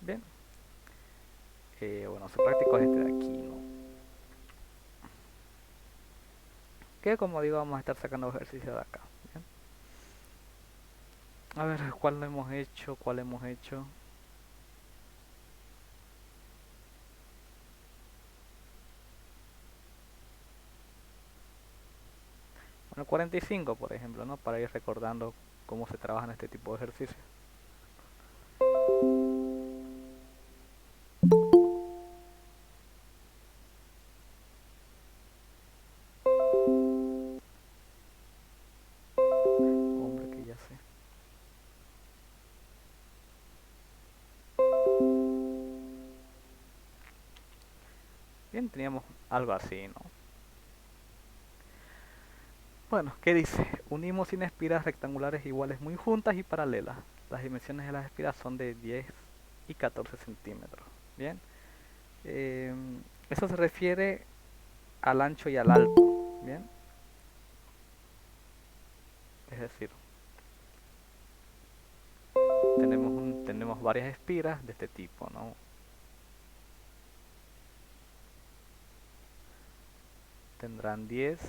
Bien. Bueno, su práctico es este de aquí, ¿no? Que como digo, vamos a estar sacando ejercicios de acá. Bien. A ver, ¿cuál hemos hecho? ¿Cuál hemos hecho? Bueno, 45, por ejemplo, ¿no? Para ir recordando cómo se trabaja en este tipo de ejercicios. Hombre, que ya sé. Bien, teníamos algo así, ¿no? Bueno, ¿qué dice? Unimos sin espiras rectangulares iguales muy juntas y paralelas. Las dimensiones de las espiras son de 10 y 14 centímetros. Bien. Eh, Eso se refiere al ancho y al alto. Bien. Es decir, tenemos varias espiras de este tipo, ¿no? Tendrán 10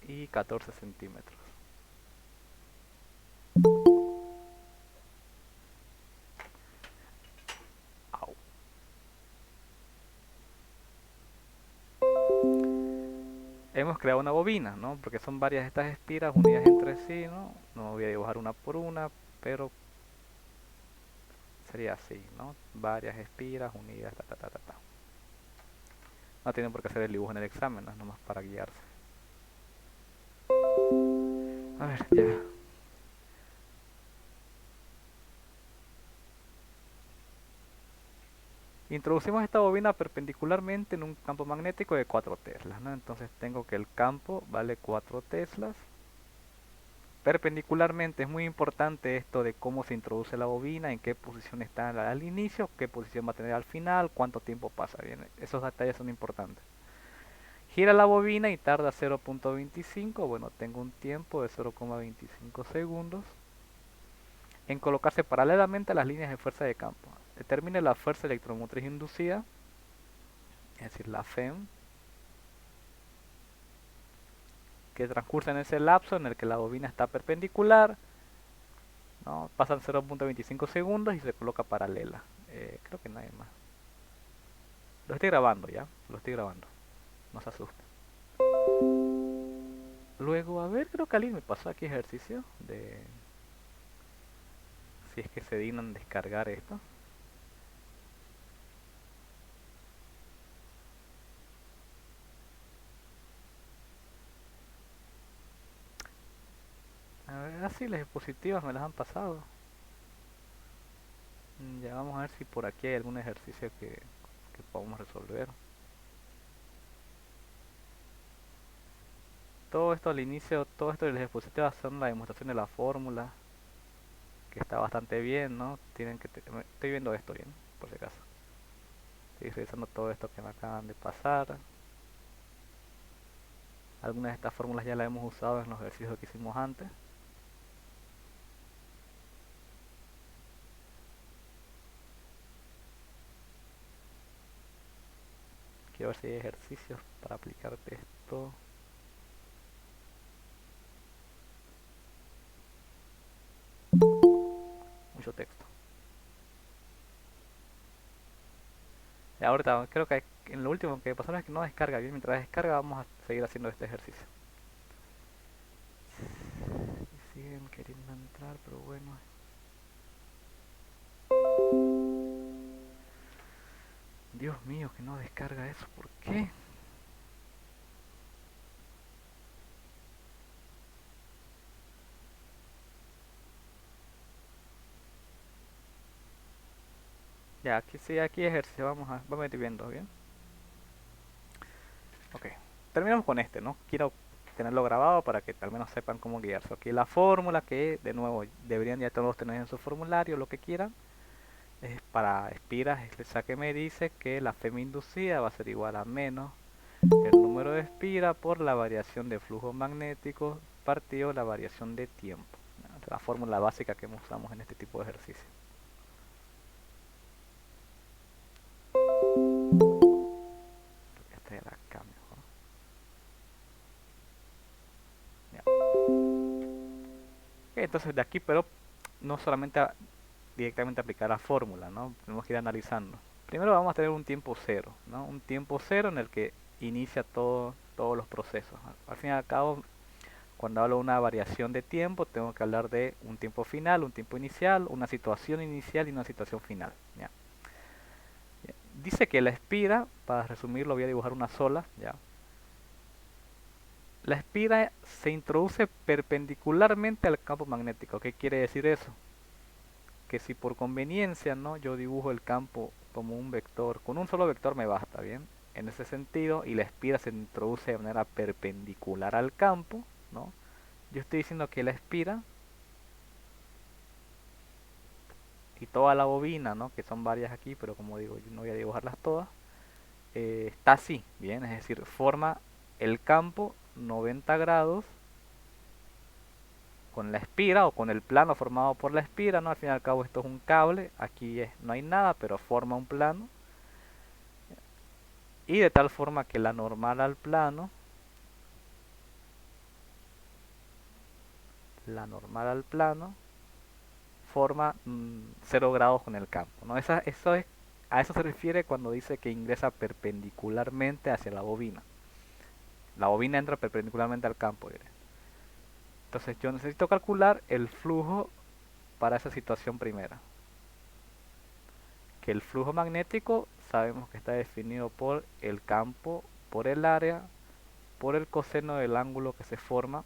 y 14 centímetros. Au. Hemos creado una bobina, ¿no? Porque son varias estas espiras unidas entre sí, ¿no? No voy a dibujar una por una, pero sería así, ¿no? Varias espiras unidas, ta, ta, ta, ta, ta. No tienen por qué hacer el dibujo en el examen, ¿no? Es nomás para guiarse. A ver, ya. Introducimos esta bobina perpendicularmente en un campo magnético de 4 teslas, ¿no? Entonces tengo que el campo vale 4 teslas. Perpendicularmente es muy importante esto de cómo se introduce la bobina, en qué posición está al inicio, qué posición va a tener al final, cuánto tiempo pasa. Bien, esos detalles son importantes. Gira la bobina y tarda 0.25, bueno, tengo un tiempo de 0.25 segundos en colocarse paralelamente a las líneas de fuerza de campo. Determine la fuerza electromotriz inducida, es decir, la FEM, que transcurre en ese lapso en el que la bobina está perpendicular, ¿no? Pasan 0.25 segundos y se coloca paralela. Creo que no hay más. Lo estoy grabando ya, lo estoy grabando, no se asusten. Luego, a ver, creo que alguien me pasó aquí ejercicio de si es que se dignan descargar esto. A ver, así las diapositivas me las han pasado. Ya vamos a ver si por aquí hay algún ejercicio que podamos resolver. Todo esto al inicio, todo esto de las diapositivas son la demostración de la fórmula, que está bastante bien, ¿no? Estoy viendo esto bien, por si acaso. Estoy revisando todo esto que me acaban de pasar. Algunas de estas fórmulas ya las hemos usado en los ejercicios que hicimos antes. Quiero ver si hay ejercicios para aplicarte esto. Mucho texto. Y ahorita creo que en lo último que pasó es que no descarga bien. Mientras descarga vamos a seguir haciendo este ejercicio. Y siguen queriendo entrar, pero bueno. Dios mío, que no descarga eso. ¿Por qué? Ya, aquí sí, aquí ejercicio. Vamos a ir viendo, ¿bien? Ok. Terminamos con este, ¿no? Quiero tenerlo grabado para que al menos sepan cómo guiarse. Aquí la fórmula que, de nuevo, deberían ya todos tener en su formulario, lo que quieran. Es para espiras, esa que me dice que la FEM inducida va a ser igual a menos el número de espiras por la variación de flujo magnético partido la variación de tiempo. La fórmula básica que usamos en este tipo de ejercicio. entonces de aquí, pero no solamente directamente aplicar la fórmula, ¿no? Tenemos que ir analizando. Primero vamos a tener un tiempo cero, ¿no? Un tiempo cero en el que inicia todos los procesos. Al fin y al cabo, cuando hablo de una variación de tiempo, tengo que hablar de un tiempo final, un tiempo inicial, una situación inicial y una situación final. ¿Ya? Dice que la espira, para resumirlo voy a dibujar una sola, ¿ya? La espira se introduce perpendicularmente al campo magnético. ¿Qué quiere decir eso? Que si por conveniencia, ¿no?, yo dibujo el campo como un vector, con un solo vector me basta, ¿bien? En ese sentido, y la espira se introduce de manera perpendicular al campo, ¿no? Yo estoy diciendo que la espira y toda la bobina, ¿no?, que son varias aquí, pero como digo, yo no voy a dibujarlas todas, está así, ¿bien? Es decir, forma el campo 90 grados con la espira o con el plano formado por la espira, ¿no? Al fin y al cabo esto es un cable, aquí no hay nada, pero forma un plano. Y de tal forma que la normal al plano forma 0 grados con el campo, ¿no? A eso se refiere cuando dice que ingresa perpendicularmente hacia la bobina. La bobina entra perpendicularmente al campo, diré. Entonces yo necesito calcular el flujo para esa situación primera. Que el flujo magnético sabemos que está definido por el campo, por el área, por el coseno del ángulo que se forma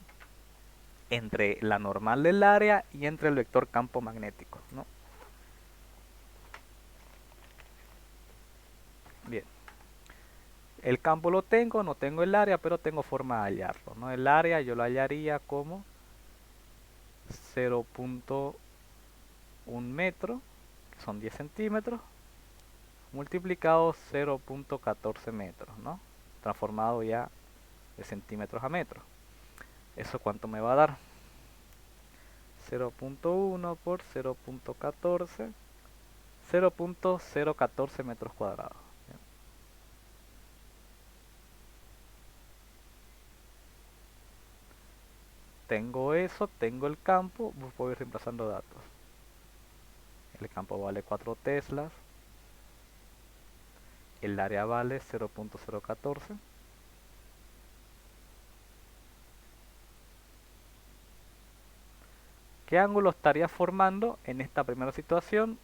entre la normal del área y entre el vector campo magnético, ¿no? Bien, el campo lo tengo, no tengo el área, pero tengo forma de hallarlo, ¿no? El área yo lo hallaría como 0.1 metro, que son 10 centímetros, multiplicado 0.14 metros, ¿no? Transformado ya de centímetros a metros. ¿Eso cuánto me va a dar? 0.1 por 0.14, 0.014 metros cuadrados. Tengo eso, tengo el campo, voy a ir reemplazando datos. El campo vale 4 teslas, el área vale 0.014. ¿Qué ángulo estaría formando en esta primera situación?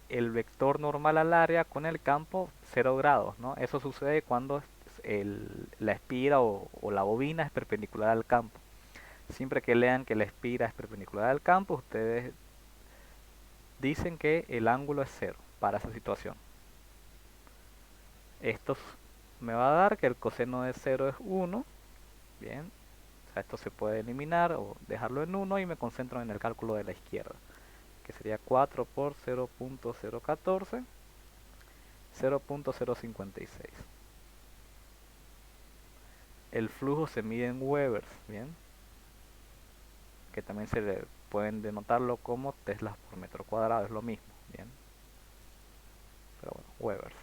El vector normal al área con el campo 0 grados, ¿no? Eso sucede cuando la espira o la bobina es perpendicular al campo. Siempre que lean que la espira es perpendicular al campo, ustedes dicen que el ángulo es 0 para esa situación. Esto me va a dar que el coseno de 0 es 1. Bien, o sea, esto se puede eliminar o dejarlo en 1 y me concentro en el cálculo de la izquierda, que sería 4 por 0.014, 0.056. El flujo se mide en Webers, bien, que también se le pueden denotarlo como teslas por metro cuadrado, es lo mismo, bien, pero bueno, Webers.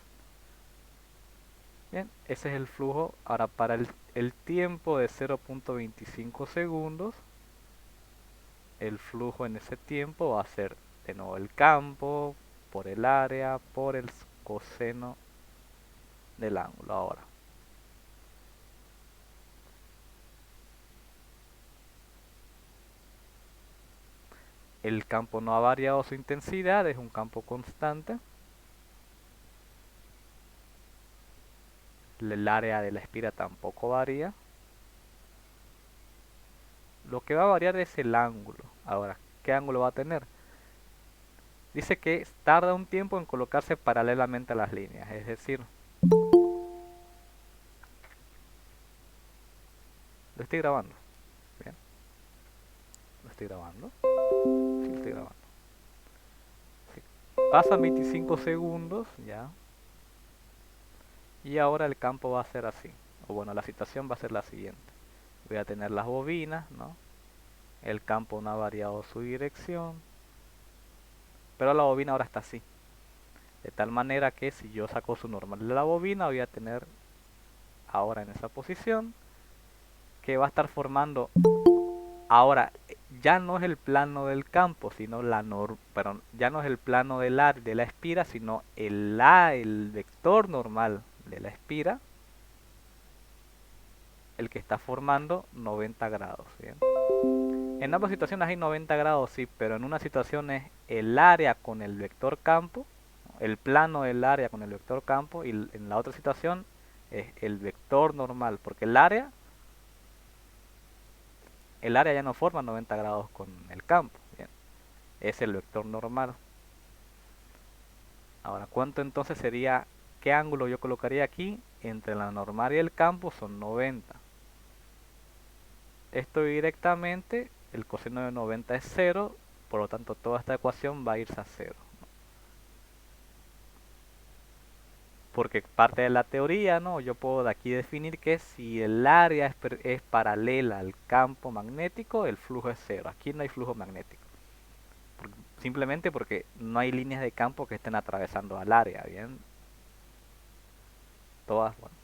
Bien, ese es el flujo. Ahora para el tiempo de 0.25 segundos, el flujo en ese tiempo va a ser de nuevo el campo por el área por el coseno del ángulo. Ahora, el campo no ha variado su intensidad, es un campo constante. El área de la espira tampoco varía. Lo que va a variar es el ángulo. Ahora, ¿qué ángulo va a tener? Dice que tarda un tiempo en colocarse paralelamente a las líneas, es decir, lo estoy grabando. Bien, lo estoy grabando. Sí, lo estoy grabando. Sí. Pasan 25 segundos, ya. Y ahora el campo va a ser así. O bueno, la situación va a ser la siguiente. Voy a tener las bobinas, ¿no? El campo no ha variado su dirección. Pero la bobina ahora está así. De tal manera que si yo saco su normal de la bobina, voy a tener ahora en esa posición que va a estar formando Ahora, ya no es el plano del campo, sino perdón, ya no es el plano de la espira, sino el vector normal de la espira, el que está formando 90 grados, ¿bien? En ambas situaciones hay 90 grados, sí, pero en una situación es el área con el vector campo, el plano del área con el vector campo, y en la otra situación es el vector normal, porque el área ya no forma 90 grados con el campo, ¿bien? Es el vector normal. Ahora, ¿cuánto entonces sería, qué ángulo yo colocaría aquí entre la normal y el campo? Son 90. Esto directamente, el coseno de 90 es cero, por lo tanto toda esta ecuación va a irse a cero. Porque parte de la teoría, ¿no? Yo puedo de aquí definir que si el área es paralela al campo magnético, el flujo es cero. Aquí no hay flujo magnético. Simplemente porque no hay líneas de campo que estén atravesando al área, ¿bien? Todas, bueno.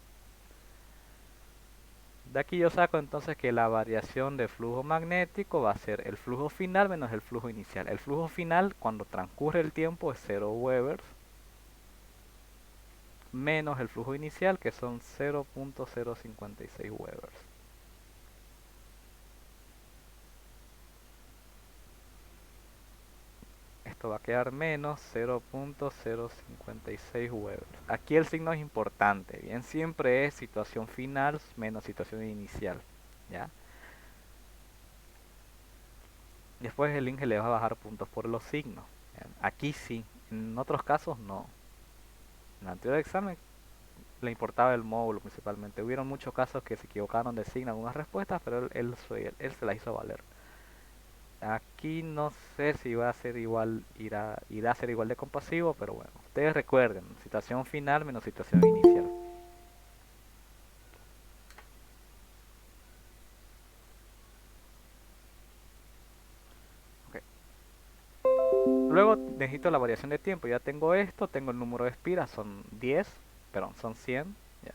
De aquí yo saco entonces que la variación de flujo magnético va a ser el flujo final menos el flujo inicial. El flujo final cuando transcurre el tiempo es 0 Webers menos el flujo inicial que son 0.056 Webers. Esto va a quedar menos 0.056 Webers. Aquí el signo es importante, bien, siempre es situación final menos situación inicial, ¿ya? Después el Inge le va a bajar puntos por los signos. ¿Ya? Aquí sí, en otros casos no. En el anterior examen le importaba el módulo principalmente. Hubieron muchos casos que se equivocaron de signo en algunas respuestas, pero él se las hizo valer. Aquí no sé si va a ser igual, irá a ser igual de compasivo, pero bueno, ustedes recuerden, situación final menos situación inicial. Okay. Luego necesito la variación de tiempo, ya tengo esto, tengo el número de espiras, son 10, perdón, son 100. ¿Ya?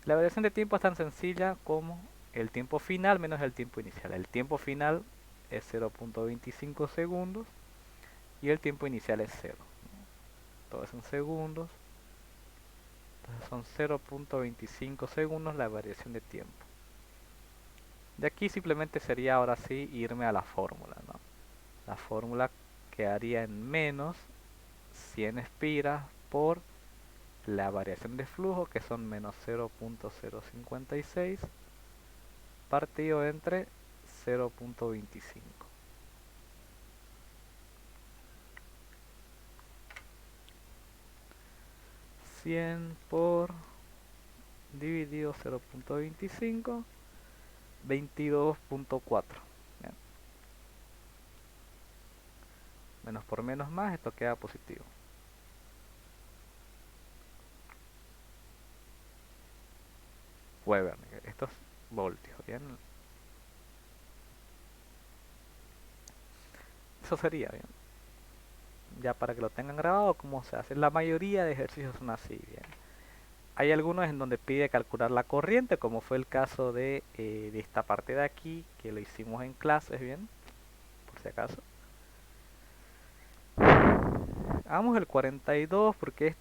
La variación de tiempo es tan sencilla como el tiempo final menos el tiempo inicial. El tiempo final es 0.25 segundos y el tiempo inicial es 0. Todo es en segundos. Entonces son 0.25 segundos la variación de tiempo. De aquí simplemente sería ahora sí irme a la fórmula, ¿no? La fórmula quedaría en menos 100 espiras por la variación de flujo, que son menos 0.056 partido entre 0.25. 100 por dividido 0.25, 22.4. Menos por menos más, esto queda positivo. Weber, estos voltios, ¿bien? Eso sería, ¿bien? Ya para que lo tengan grabado, cómo se hace. La mayoría de ejercicios son así, ¿bien? Hay algunos en donde pide calcular la corriente, como fue el caso de esta parte de aquí, que lo hicimos en clases, ¿bien? Por si acaso. Hagamos el 42 porque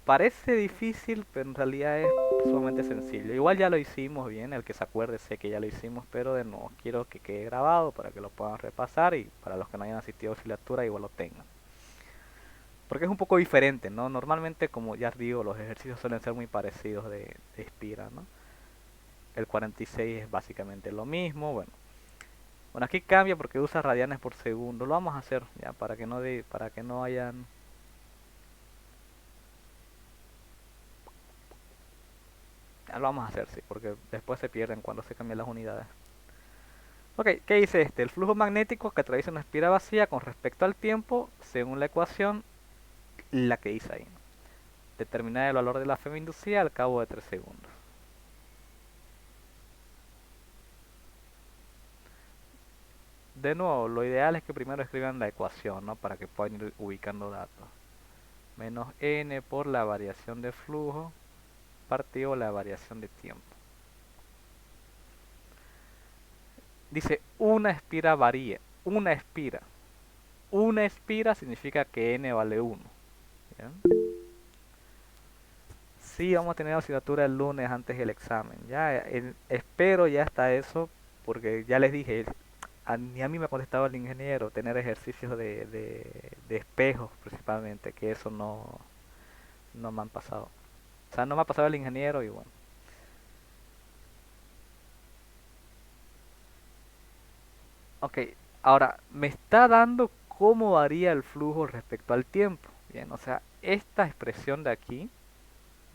parece difícil, pero en realidad es sumamente sencillo. Igual ya lo hicimos bien, el que se acuerde sé que ya lo hicimos, pero de nuevo quiero que quede grabado para que lo puedan repasar y para los que no hayan asistido a auxiliatura igual lo tengan. Porque es un poco diferente, ¿no? Normalmente, como ya digo, los ejercicios suelen ser muy parecidos de Spira, ¿no? El 46 es básicamente lo mismo, bueno. Bueno, aquí cambia porque usa radianes por segundo. Lo vamos a hacer ya para que no hayan. Ya lo vamos a hacer, sí, porque después se pierden cuando se cambian las unidades. Ok, ¿qué dice este? El flujo magnético que atraviesa una espira vacía con respecto al tiempo, según la ecuación, la que dice ahí. Determinar el valor de la F inducida al cabo de 3 segundos. De nuevo, lo ideal es que primero escriban la ecuación, ¿no? Para que puedan ir ubicando datos. Menos n por la variación de flujo partido la variación de tiempo. Dice una espira varía. Una espira. Una espira significa que n vale 1. Sí, vamos a tener asignatura el lunes antes del examen. Ya, espero ya está eso, porque ya les dije, ni a mí me ha contestado el ingeniero tener ejercicios de espejos principalmente, que eso no me han pasado. O sea, no me ha pasado el ingeniero y bueno. Ok, ahora me está dando cómo varía el flujo respecto al tiempo. Bien, o sea, esta expresión de aquí,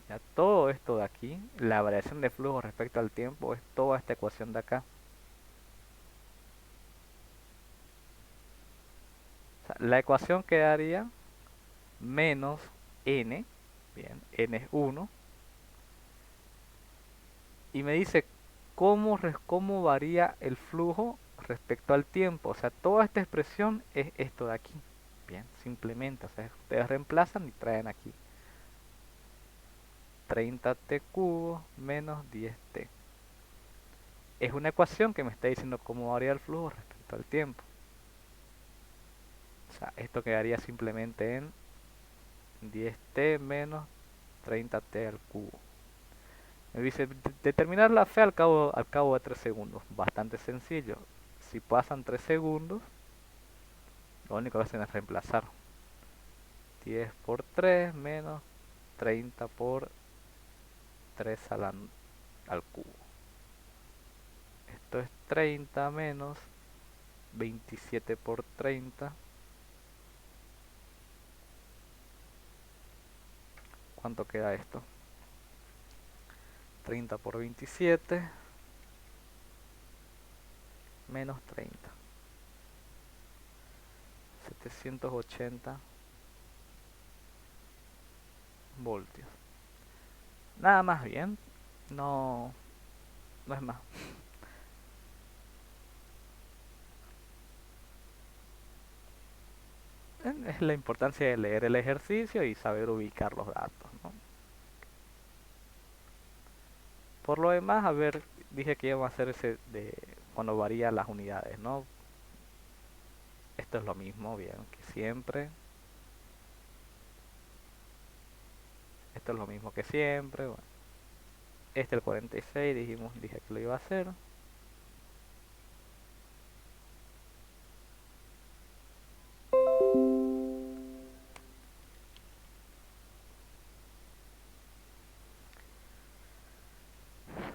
ya todo esto de aquí, la variación de flujo respecto al tiempo es toda esta ecuación de acá. O sea, la ecuación quedaría menos n, bien, n es 1, y me dice cómo varía el flujo respecto al tiempo. O sea, toda esta expresión es esto de aquí. Bien, simplemente, o sea, ustedes reemplazan y traen aquí 30t cubo menos 10t. Es una ecuación que me está diciendo cómo varía el flujo respecto al tiempo. O sea, esto quedaría simplemente en 10t menos 30t al cubo. Me dice, determinar la fe al cabo de 3 segundos. Bastante sencillo. Si pasan 3 segundos, lo único que hacen es reemplazar. 10 por 3 menos 30 por 3 al cubo. Esto es 30 menos 27 por 30. ¿Cuánto queda esto? 30 por 27 menos 30. 780 voltios. Nada más bien. No, no es más. Es la importancia de leer el ejercicio y saber ubicar los datos, ¿no? Por lo demás, a ver, dije que íbamos a hacer ese de cuando varían las unidades, ¿no? Esto es lo mismo, bien, que siempre. Esto es lo mismo que siempre. Bueno. Este el 46, dije que lo iba a hacer.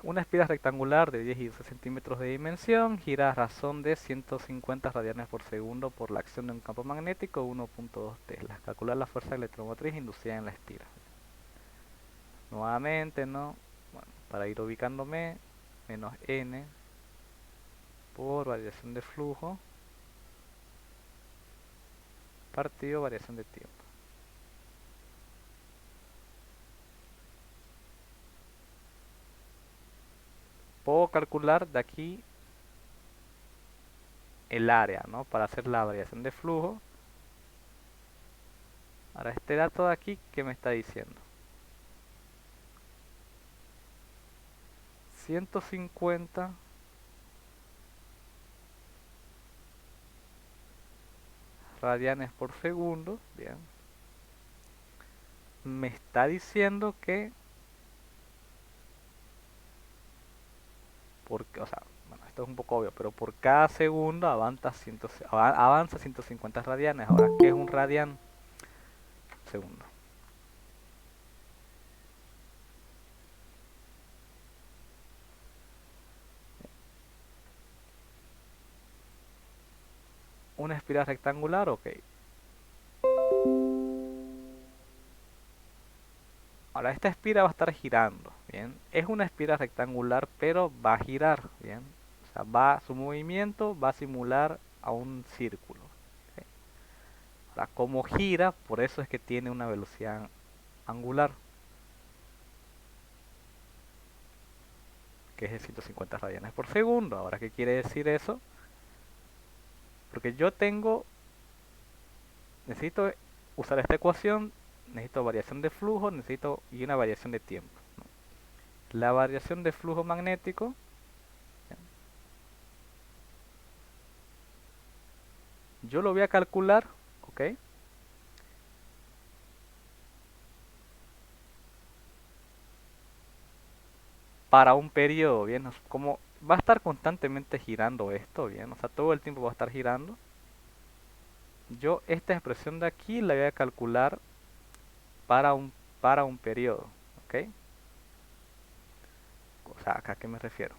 Una espiral rectangular de 10 y 12 centímetros de dimensión gira a razón de 150 radianes por segundo por la acción de un campo magnético 1.2 teslas. Calcular la fuerza electromotriz inducida en la espiral. Nuevamente, ¿no? Bueno, para ir ubicándome, menos n por variación de flujo partido variación de tiempo. Puedo calcular de aquí el área, ¿no? Para hacer la variación de flujo. Ahora este dato de aquí, ¿qué me está diciendo? 150 radianes por segundo, bien. Me está diciendo que, porque, o sea, bueno, esto es un poco obvio, pero por cada segundo avanza 150 radianes. Ahora, ¿qué es un radian? Segundo. Una espiral rectangular, ok. Ahora esta espiral va a estar girando, bien. Es una espiral rectangular, pero va a girar, bien. O sea, su movimiento va a simular a un círculo. ¿Ok? Ahora, como gira, por eso es que tiene una velocidad angular, que es de 150 radianes por segundo. Ahora, ¿qué quiere decir eso? Porque necesito usar esta ecuación, necesito variación de flujo, y una variación de tiempo. La variación de flujo magnético Yo lo voy a calcular, ¿ok? Para un periodo, ¿bien? Como va a estar constantemente girando esto, ¿bien? O sea, todo el tiempo va a estar girando. Yo esta expresión de aquí la voy a calcular para un, para un periodo, ¿ok? O sea, ¿acá a qué me refiero?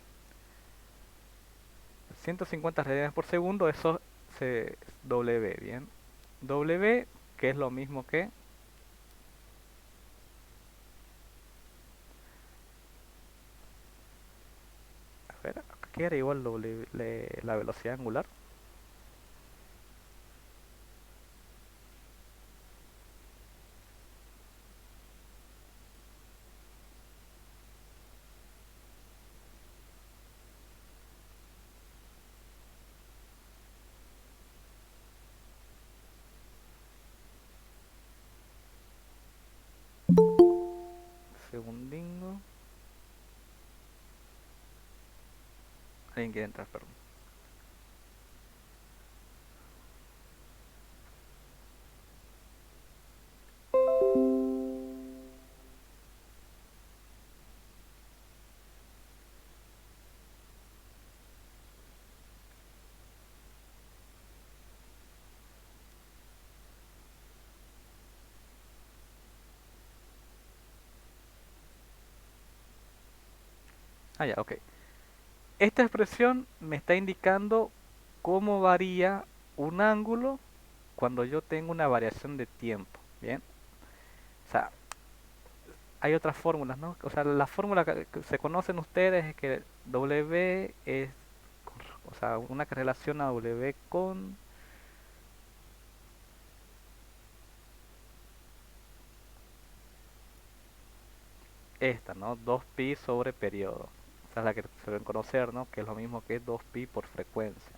150 radianes por segundo, eso se W, ¿bien? W, que es lo mismo que, a ver, ¿qué era igual W, la velocidad angular? Segundingo. Alguien quiere entrar, perdón. Ah, ya, ok. Esta expresión me está indicando cómo varía un ángulo cuando yo tengo una variación de tiempo, ¿bien? O sea, hay otras fórmulas, ¿no? O sea, la fórmula que se conocen ustedes es que W es, o sea, una que relaciona W con esta, ¿no? 2pi sobre periodo. Esa es la que se deben conocer, ¿no? Que es lo mismo que 2pi por frecuencia.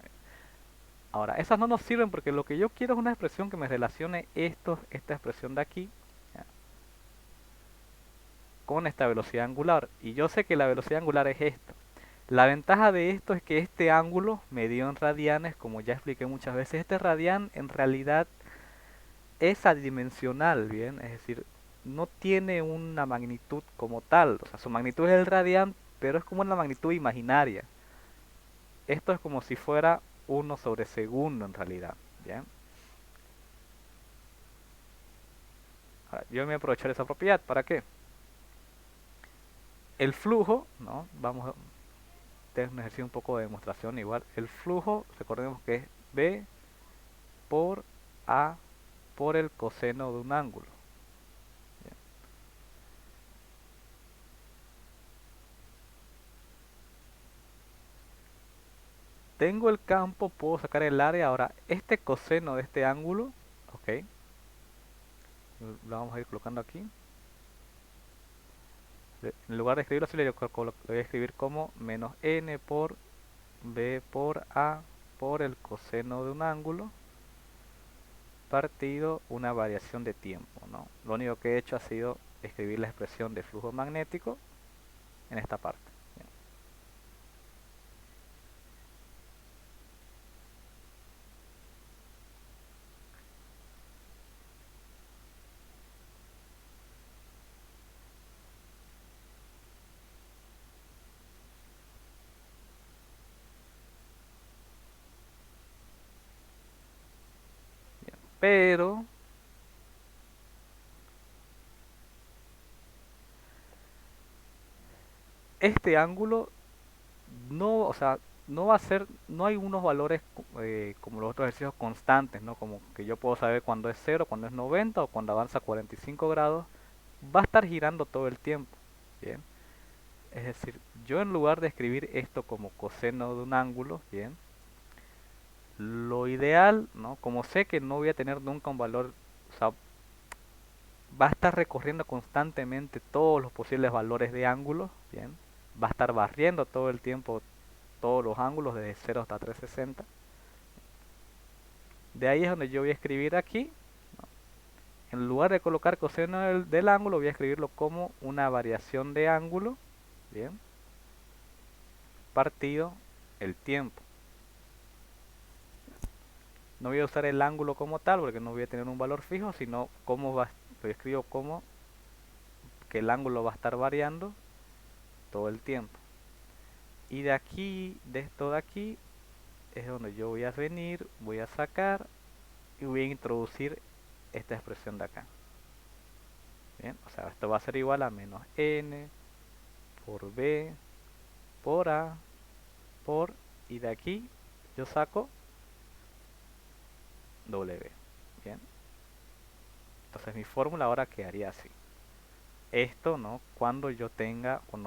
Ahora, esas no nos sirven porque lo que yo quiero es una expresión que me relacione esta expresión de aquí, ¿ya? Con esta velocidad angular. Y yo sé que la velocidad angular es esta. La ventaja de esto es que este ángulo, medido en radianes, como ya expliqué muchas veces, este radian en realidad es adimensional, ¿bien? Es decir, no tiene una magnitud como tal. O sea, su magnitud es el radian, pero es como una magnitud imaginaria. Esto es como si fuera 1/segundo en realidad, ¿bien? Ahora, yo me voy a aprovechar esa propiedad. ¿Para qué? El flujo, ¿no? Vamos a tener un ejercicio un poco de demostración igual. El flujo, recordemos que es B por A por el coseno de un ángulo. Bien. Tengo el campo, puedo sacar el área. Ahora, este coseno de este ángulo, ok, lo vamos a ir colocando aquí. En lugar de escribirlo así, lo voy a escribir como menos n por b por a por el coseno de un ángulo partido una variación de tiempo, ¿no? Lo único que he hecho ha sido escribir la expresión de flujo magnético en esta parte. Bien. Bien. Pero este ángulo no, o sea, no va a ser, no hay unos valores como los otros ejercicios constantes, ¿no? Como que yo puedo saber cuándo es 0, cuándo es 90 o cuando avanza 45 grados. Va a estar girando todo el tiempo, ¿bien? Es decir, yo en lugar de escribir esto como coseno de un ángulo, ¿bien? Lo ideal, ¿no? Como sé que no voy a tener nunca un valor, o sea, va a estar recorriendo constantemente todos los posibles valores de ángulos, ¿bien? Va a estar barriendo todo el tiempo todos los ángulos desde 0 hasta 360. De ahí es donde yo voy a escribir aquí, ¿no? En lugar de colocar coseno del ángulo, voy a escribirlo como una variación de ángulo, ¿bien? Partido el tiempo. No voy a usar el ángulo como tal porque no voy a tener un valor fijo, sino cómo va, lo escribo como que el ángulo va a estar variando todo el tiempo. Y de aquí, de esto de aquí, es donde yo voy a venir, voy a sacar y voy a introducir esta expresión de acá. Bien, o sea, esto va a ser igual a menos n por b por a por, y de aquí yo saco w. Bien, entonces mi fórmula ahora quedaría así. Esto, ¿no? Cuando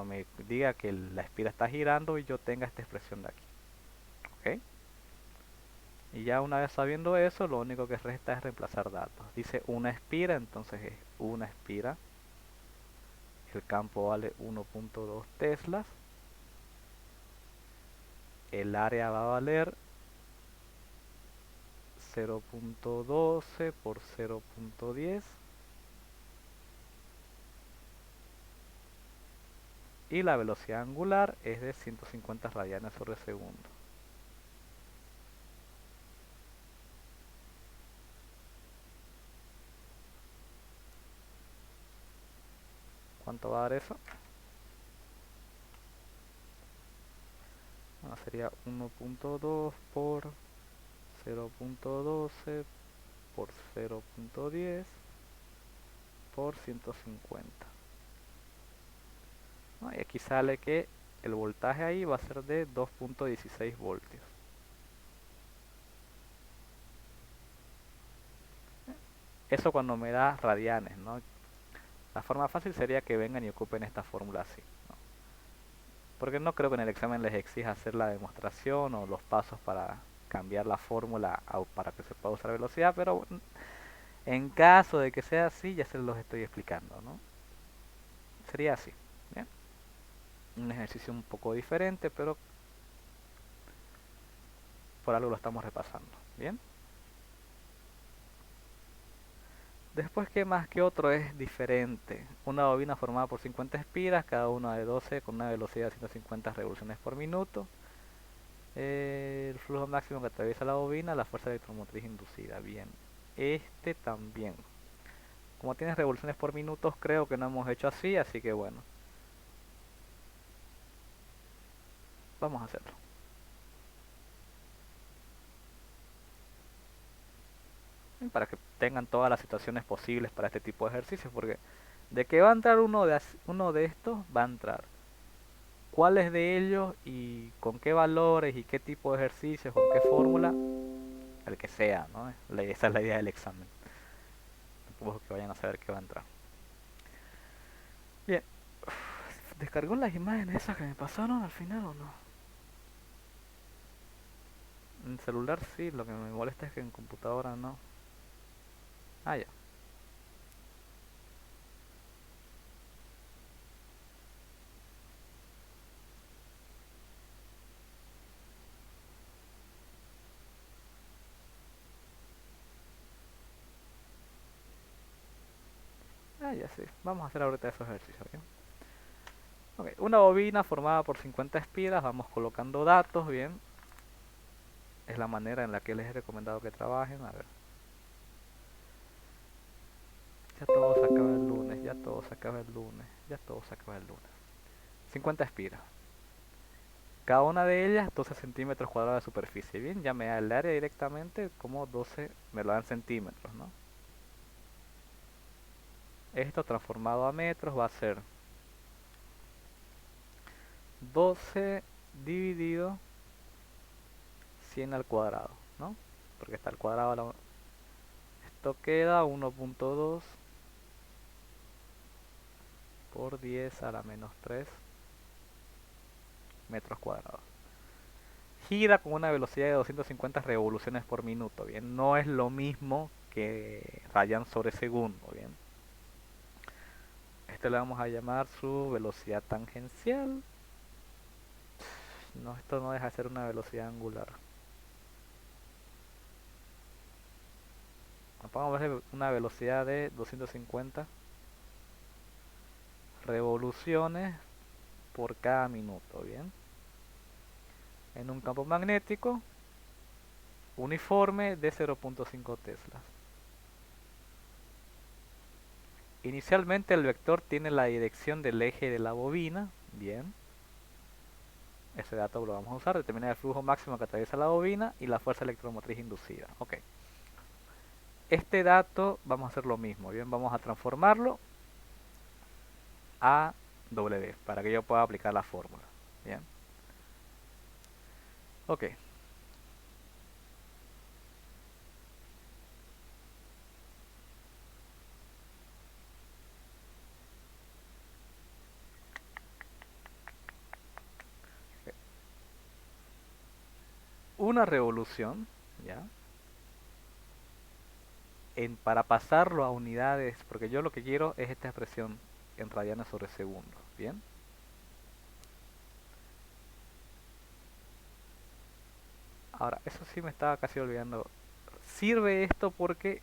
me diga que la espira está girando y yo tenga esta expresión de aquí. ¿Ok? Y ya una vez sabiendo eso, lo único que resta es reemplazar datos. Dice una espira, entonces es una espira. El campo vale 1.2 teslas. El área va a valer 0.12 por 0.10. Y la velocidad angular es de 150 radianes sobre segundo. ¿Cuánto va a dar eso? Bueno, sería 1.2 por 0.12 por 0.10 por 150. ¿No? Y aquí sale que el voltaje ahí va a ser de 2.16 voltios. Eso cuando me da radianes, ¿no? La forma fácil sería que vengan y ocupen esta fórmula así, ¿no? Porque no creo que en el examen les exija hacer la demostración o los pasos para cambiar la fórmula para que se pueda usar velocidad, pero en caso de que sea así, ya se los estoy explicando, ¿no? Sería así, ¿bien? Un ejercicio un poco diferente, pero por algo lo estamos repasando, ¿bien? Después, ¿qué más que otro es diferente? Una bobina formada por 50 espiras, cada una de 12 con una velocidad de 150 revoluciones por minuto. El flujo máximo que atraviesa la bobina, la fuerza electromotriz inducida. Bien, este también. Como tiene revoluciones por minuto, creo que no hemos hecho así que bueno, vamos a hacerlo. Y para que tengan todas las situaciones posibles para este tipo de ejercicios, porque de que va a entrar uno de estos, va a entrar. ¿Cuáles de ellos y con qué valores y qué tipo de ejercicios, con qué fórmula? El que sea, ¿no? Esa es la idea del examen. Tampoco es que vayan a saber qué va a entrar. Bien, ¿descargó las imágenes esas que me pasaron al final o no? En celular sí, lo que me molesta es que en computadora no. Ah, ya. Ah, ya sí. Vamos a hacer ahorita esos ejercicios, ¿bien? Ok, una bobina formada por 50 espiras, vamos colocando datos, ¿bien? Es la manera en la que les he recomendado que trabajen. A ver. Ya todo se acaba el lunes, ya todo se acaba el lunes, ya todo se acaba el lunes. 50 espiras. Cada una de ellas 12 centímetros cuadrados de superficie. Bien, ya me da el área directamente como 12, me lo dan centímetros, ¿no? Esto transformado a metros va a ser 12 dividido 100 al cuadrado, ¿no? Porque está al cuadrado esto queda 1.2 por 10 a la menos 3 metros cuadrados. Gira con una velocidad de 250 revoluciones por minuto, bien, no es lo mismo que radian sobre segundo, bien. Este le vamos a llamar su velocidad tangencial. No, esto no deja de ser una velocidad angular. Vamos a ver una velocidad de 250 revoluciones por cada minuto, bien. En un campo magnético uniforme de 0.5 teslas. Inicialmente el vector tiene la dirección del eje de la bobina, bien. Ese dato lo vamos a usar, determinar el flujo máximo que atraviesa la bobina y la fuerza electromotriz inducida. Ok. Este dato vamos a hacer lo mismo, bien, vamos a transformarlo a W para que yo pueda aplicar la fórmula. Bien. Ok. Una revolución, ¿ya? Para pasarlo a unidades, porque yo lo que quiero es esta expresión en radianes sobre segundo, ¿bien? Ahora, eso sí me estaba casi olvidando. Sirve esto porque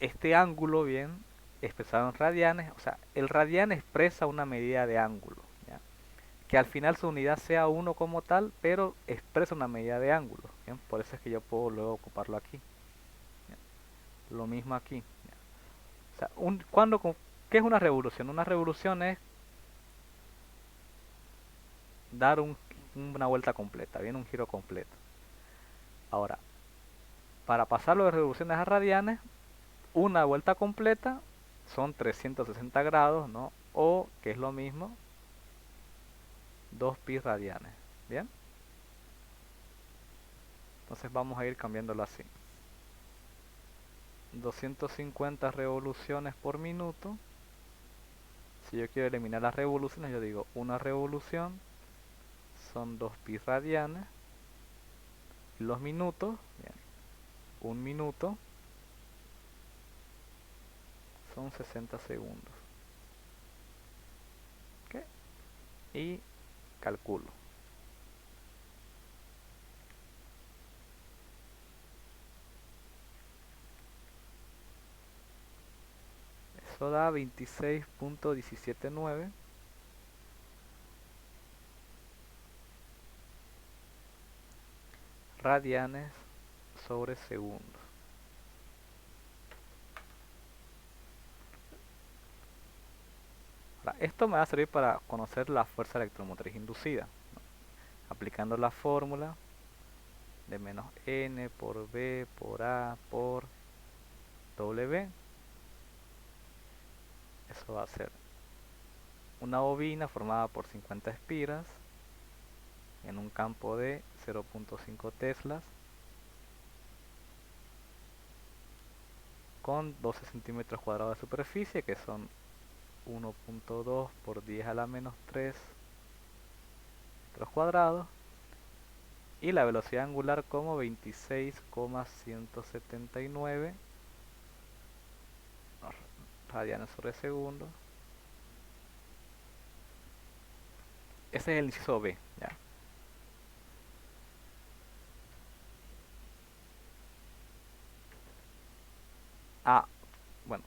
este ángulo, bien, expresado en radianes, o sea, el radian expresa una medida de ángulo, ¿ya? Que al final su unidad sea 1 como tal, pero expresa una medida de ángulo, ¿bien? Por eso es que yo puedo luego ocuparlo aquí, ¿ya? Lo mismo aquí, ¿ya? O sea, ¿qué es una revolución? Una revolución es dar una vuelta completa, bien, un giro completo. Ahora, para pasarlo de revoluciones a radianes, una vuelta completa son 360 grados, ¿no? O, que es lo mismo, 2 pi radianes, ¿bien? Entonces vamos a ir cambiándolo así. 250 revoluciones por minuto. Si yo quiero eliminar las revoluciones, yo digo una revolución son 2 pi radianes. Y los minutos, bien, un minuto son 60 segundos. ¿Ok? Y calculo. Eso da 26.179 radianes sobre segundo. Ahora, esto me va a servir para conocer la fuerza electromotriz inducida, ¿no? Aplicando la fórmula de menos n por b por a por w. Eso va a ser una bobina formada por 50 espiras en un campo de 0.5 teslas con 12 centímetros cuadrados de superficie, que son 1.2 por 10 a la menos 3 metros cuadrados, y la velocidad angular como 26,179 radianes sobre segundo. Ese es el inciso B, ¿ya? Ah, bueno,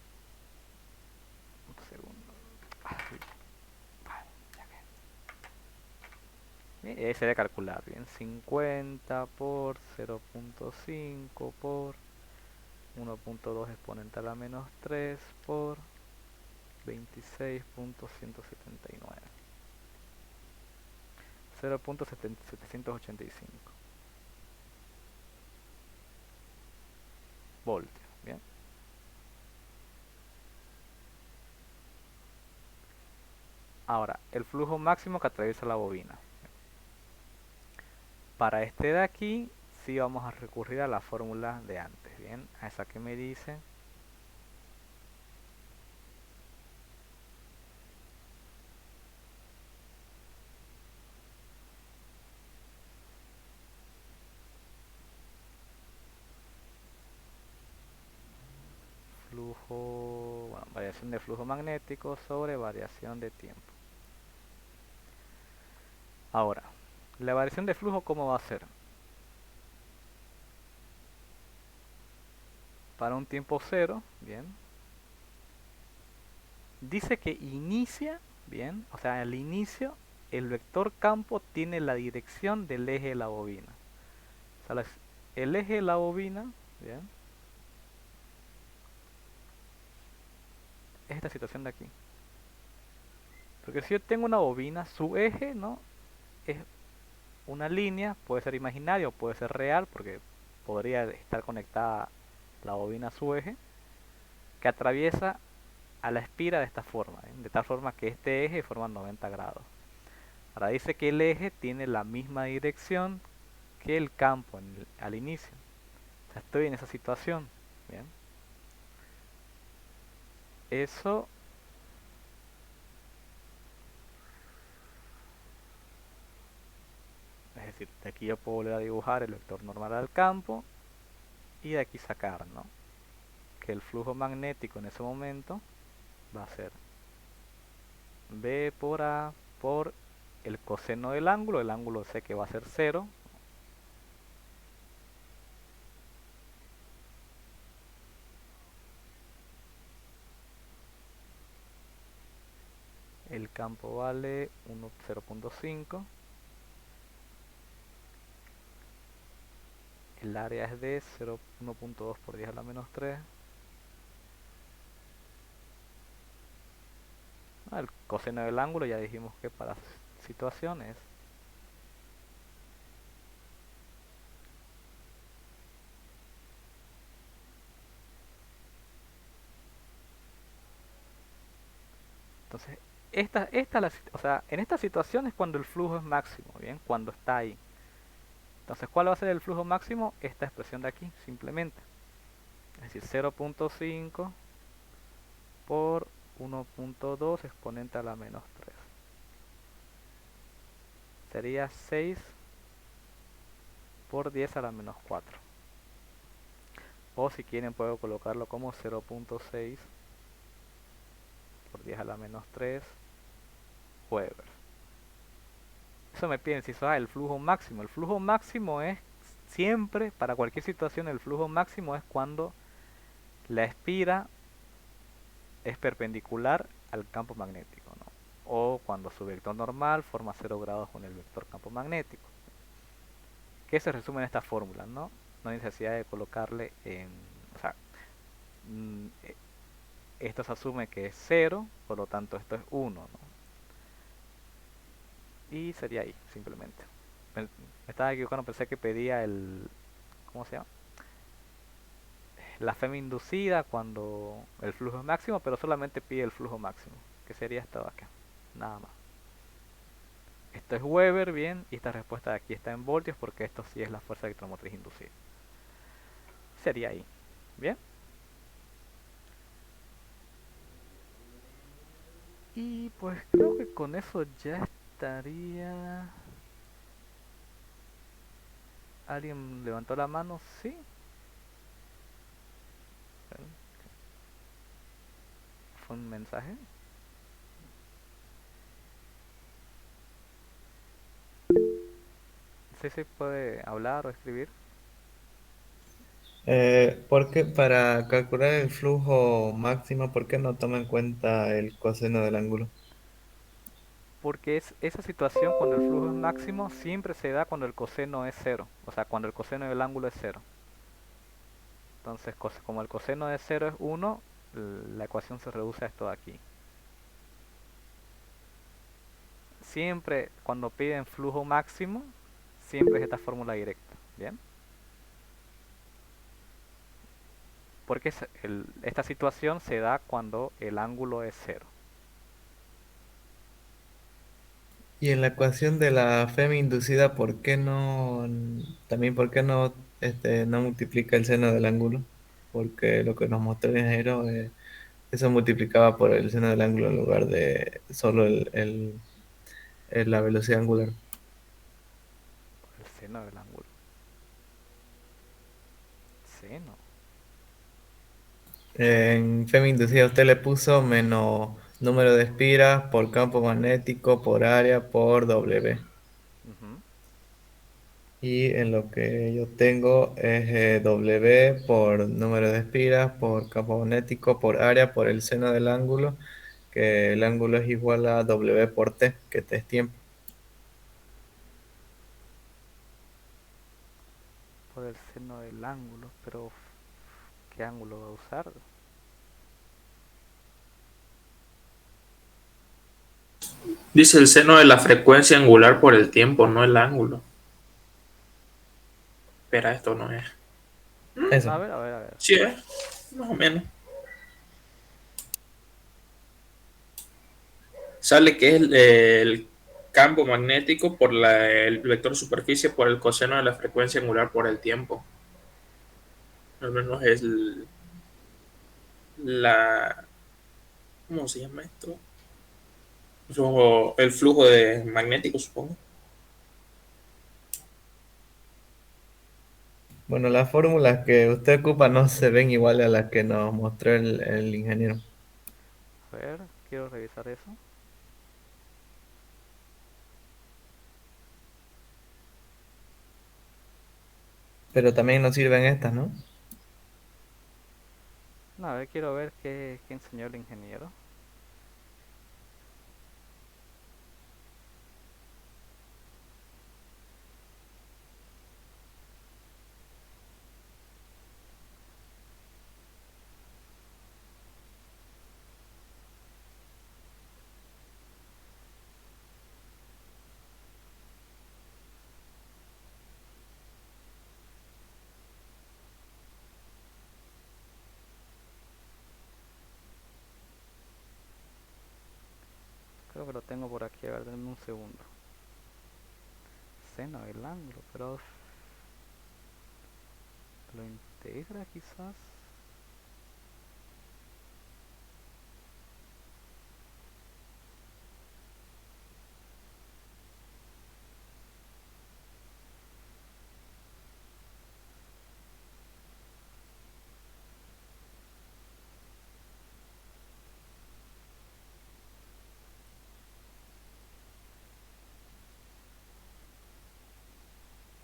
un segundo. Bien, y ahí se debe calcular, bien, 50 por 0.5 por 1.2 exponente a la menos 3 por 26.179. 0.785 voltios, bien. Ahora, el flujo máximo que atraviesa la bobina. Para este de aquí, sí vamos a recurrir a la fórmula de antes, bien. A esa que me dice flujo, bueno, variación de flujo magnético sobre variación de tiempo. Ahora, la variación de flujo, ¿cómo va a ser? Para un tiempo cero, bien. Dice que inicia, bien, o sea, al inicio el vector campo tiene la dirección del eje de la bobina. O sea, el eje de la bobina, bien, es esta situación de aquí. Porque si yo tengo una bobina, su eje, ¿no? Es una línea, puede ser imaginaria o puede ser real, porque podría estar conectada la bobina a su eje, que atraviesa a la espira de esta forma, ¿eh? De tal forma que este eje forma 90 grados. Ahora dice que el eje tiene la misma dirección que el campo al inicio. O sea, estoy en esa situación. Bien. Eso, es decir, de aquí yo puedo volver a dibujar el vector normal al campo y de aquí sacar, ¿no? Que el flujo magnético en ese momento va a ser B por A por el coseno del ángulo. El ángulo sé que va a ser cero. El campo vale 0.5. El área es de 1.2 por 10 a la menos 3. El coseno del ángulo ya dijimos que para situaciones entonces o sea, en esta situación es cuando el flujo es máximo, bien, cuando está ahí. Entonces, ¿cuál va a ser el flujo máximo? Esta expresión de aquí, simplemente. Es decir, 0.5 por 1.2 exponente a la menos 3. Sería 6 por 10 a la menos 4. O si quieren puedo colocarlo como 0.6 por 10 a la menos 3 Weber. Eso me piden si eso el flujo máximo. El flujo máximo es siempre, para cualquier situación, el flujo máximo es cuando la espira es perpendicular al campo magnético, ¿no? O cuando su vector normal forma 0 grados con el vector campo magnético. Que se resume en esta fórmula, ¿no? No hay necesidad de colocarle en... O sea, mm, esto se asume que es 0, por lo tanto esto es 1, ¿no? Y sería ahí, simplemente. Me estaba equivocando, pensé que pedía el... ¿Cómo se llama? La FEM inducida cuando el flujo es máximo, pero solamente pide el flujo máximo, que sería esto de acá, nada más. Esto es Weber, bien, y esta respuesta de aquí está en voltios porque esto sí es la fuerza electromotriz inducida. Sería ahí, bien. Y pues creo que con eso ya estaría... ¿Alguien levantó la mano? Sí. ¿Fue un mensaje? Sí, se puede hablar o escribir. Porque para calcular el flujo máximo, ¿por qué no toma en cuenta el coseno del ángulo? Porque es esa situación cuando el flujo es máximo siempre se da cuando el coseno es cero. O sea, cuando el coseno del ángulo es cero. Entonces, como el coseno de cero es uno, la ecuación se reduce a esto de aquí. Siempre cuando piden flujo máximo, siempre es esta fórmula directa. ¿Bien? Porque esta situación se da cuando el ángulo es cero. Y en la ecuación de la FEM inducida, ¿por qué no, también por qué no, no multiplica el seno del ángulo? Porque lo que nos mostró el ingeniero, eso multiplicaba por el seno del ángulo en lugar de solo la velocidad angular. Por el seno del ángulo. Seno. En FEM inducida usted le puso menos número de espiras por campo magnético, por área, por W. Ujú. Y en lo que yo tengo es W por número de espiras, por campo magnético, por área, por el seno del ángulo, que el ángulo es igual a W por T, que T es tiempo. Por el seno del ángulo, pero ¿qué ángulo va a usar? Dice el seno de la frecuencia angular por el tiempo, no el ángulo. Espera, esto no es. Eso. A ver, a ver, a ver. Sí, es, más o menos. Sale que es el campo magnético por el vector superficie por el coseno de la frecuencia angular por el tiempo. Al menos es la... ¿Cómo se llama esto? El flujo de magnético, supongo. Bueno, las fórmulas que usted ocupa no se ven igual a las que nos mostró el ingeniero. A ver, quiero revisar eso. Pero también nos sirven estas, ¿no? No, a ver, quiero ver qué enseñó el ingeniero. Creo que lo tengo por aquí, a ver, denme un segundo. Seno del ángulo, pero lo integra quizás.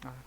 A ver,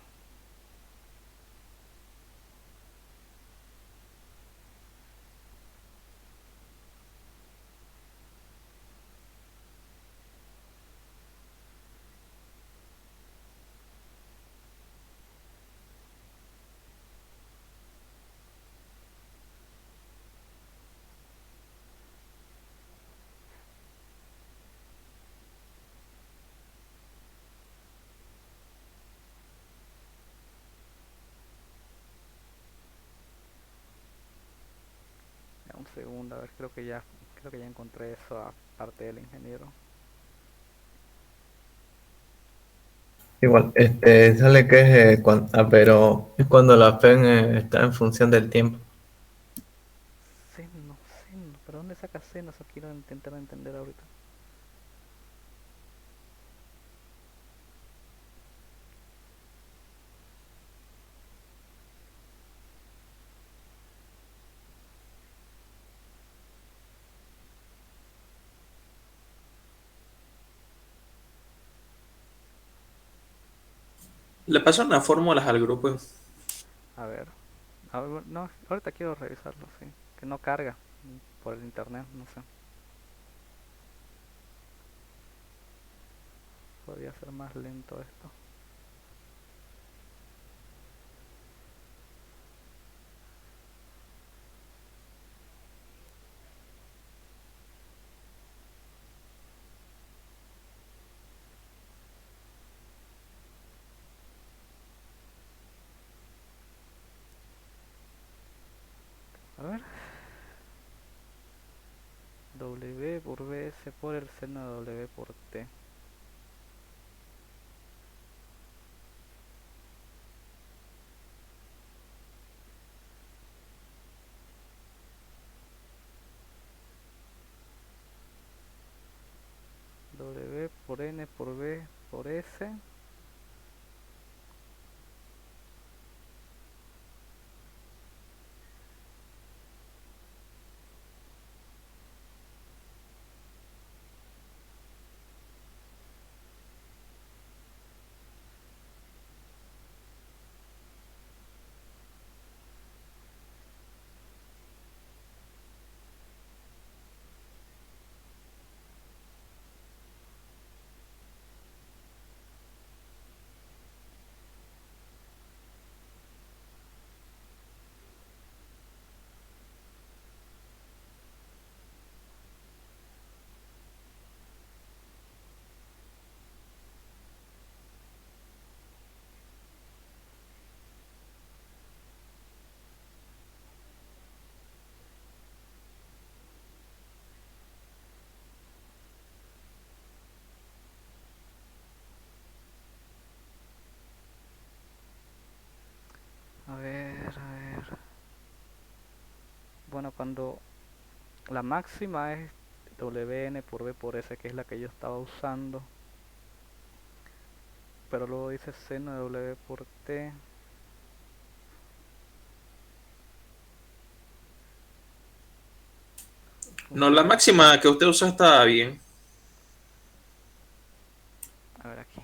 ya un segundo, a ver, creo que ya encontré eso aparte del ingeniero. Igual, sale que es, pero es cuando la FEN está en función del tiempo. Seno, seno, ¿pero dónde saca seno? Eso quiero intentar entender ahorita. Le paso unas fórmulas al grupo. A ver, no, ahorita quiero revisarlo, sí. Que no carga por el internet, no sé. Podría ser más lento esto. A ver, W por BS por el seno de W por T. W por N por B por S. usando la máxima es Wn por V por S, que es la que yo estaba usando, pero luego dice seno de W por T. No, la máxima que usted usó está bien. A ver aquí.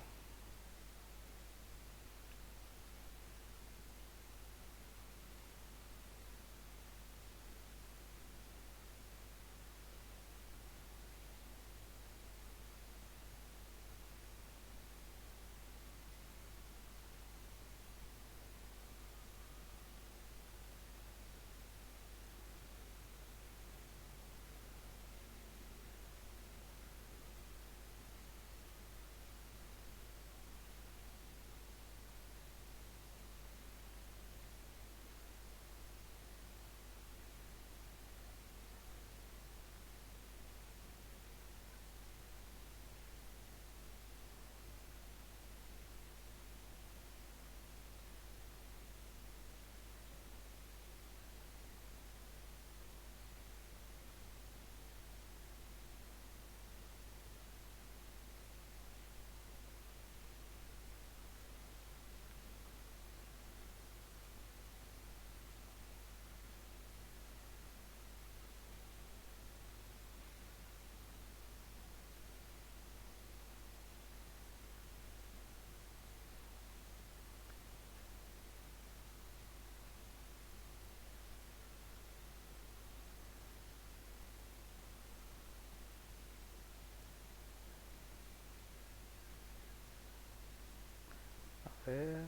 A ver.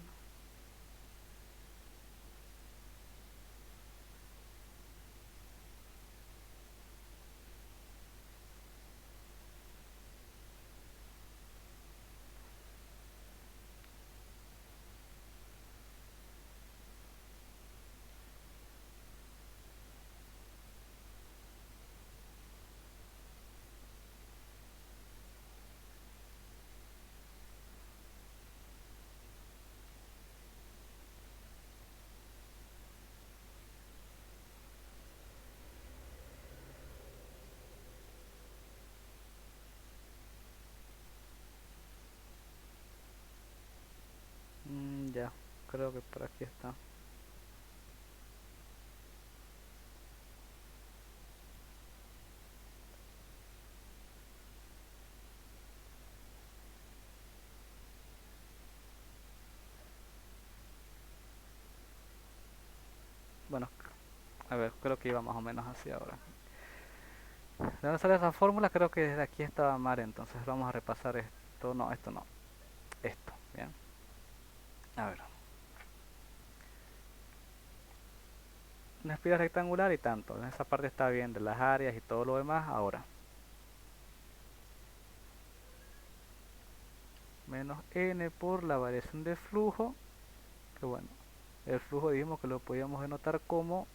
Ya, creo que por aquí está. Bueno, a ver, creo que iba más o menos así ahora. ¿De dónde sale esa fórmula? Creo que desde aquí estaba mal, entonces vamos a repasar esto. No, esto no. Esto, bien. A ver. Una espiral rectangular y tanto. En esa parte está bien de las áreas y todo lo demás. Ahora. Menos n por la variación de flujo. Que bueno. El flujo dijimos que lo podíamos denotar como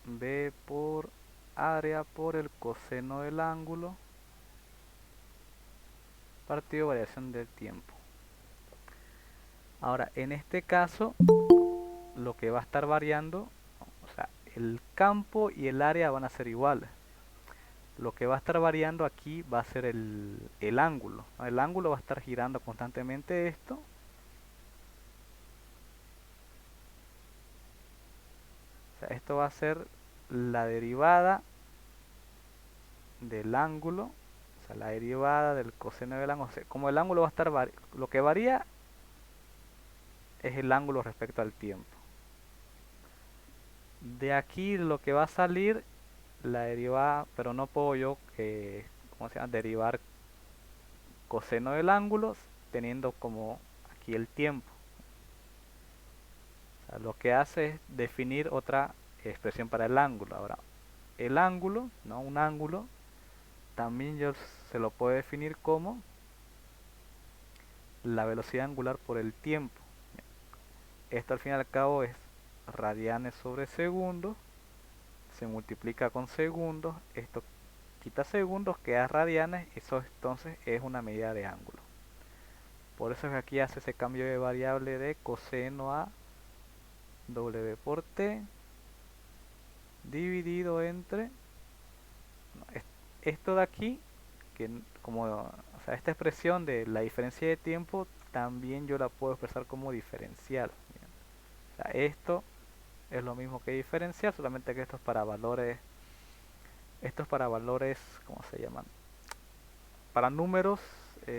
b por área por el coseno del ángulo partido variación del tiempo. Ahora, en este caso, lo que va a estar variando, o sea, el campo y el área van a ser iguales. Lo que va a estar variando aquí va a ser el ángulo, ¿no? El ángulo va a estar girando constantemente esto. O sea, esto va a ser la derivada del ángulo, o sea, la derivada del coseno del ángulo. O sea, como el ángulo va a estar, lo que varía es el ángulo respecto al tiempo. De aquí lo que va a salir la derivada, pero no puedo yo, ¿cómo se llama? Derivar coseno del ángulo teniendo como aquí el tiempo. O sea, lo que hace es definir otra expresión para el ángulo. Ahora, el ángulo, ¿no? Un ángulo, también yo se lo puedo definir como la velocidad angular por el tiempo. Esto al fin y al cabo es radianes sobre segundos, se multiplica con segundos, esto quita segundos, queda radianes, eso entonces es una medida de ángulo. Por eso es que aquí hace ese cambio de variable de coseno a W por T dividido entre no, esto de aquí, que como, o sea, esta expresión de la diferencia de tiempo también yo la puedo expresar como diferencial. Bien. O sea, esto es lo mismo que diferencial, solamente que esto es para valores, ¿cómo se llaman? Para números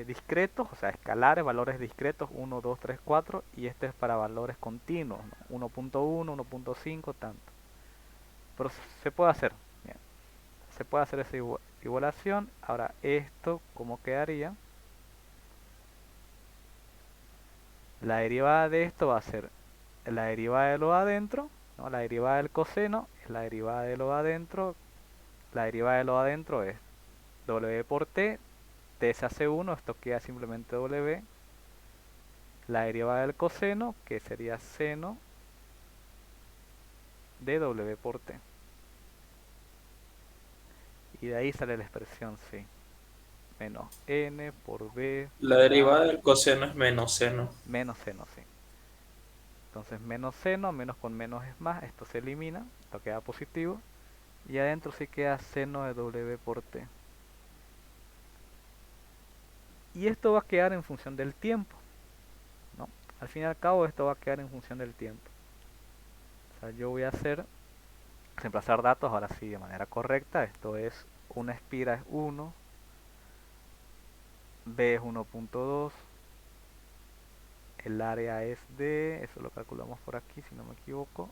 discretos, o sea, escalares, valores discretos, 1, 2, 3, 4, y este es para valores continuos, ¿no? 1.1, 1.5, tanto. Pero se puede hacer, bien. Se puede hacer esa igualación. Ahora, esto, ¿cómo quedaría? La derivada de esto va a ser la derivada de lo de adentro, ¿no? La derivada del coseno es la derivada de lo de adentro. La derivada de lo de adentro es w por t, t se hace 1, esto queda simplemente w. La derivada del coseno, que sería seno de w por t. Y de ahí sale la expresión c, menos n por b La por a derivada del coseno es menos seno. menos seno, sí. Entonces menos seno, menos con menos es más, esto se elimina, esto queda positivo. Y adentro sí queda seno de w por t. Y esto va a quedar en función del tiempo, ¿no? Al fin y al cabo esto va a quedar en función del tiempo. O sea, yo voy a reemplazar datos ahora sí de manera correcta. Esto es, una espira es 1, b es 1.2, el área es de, eso lo calculamos por aquí si no me equivoco,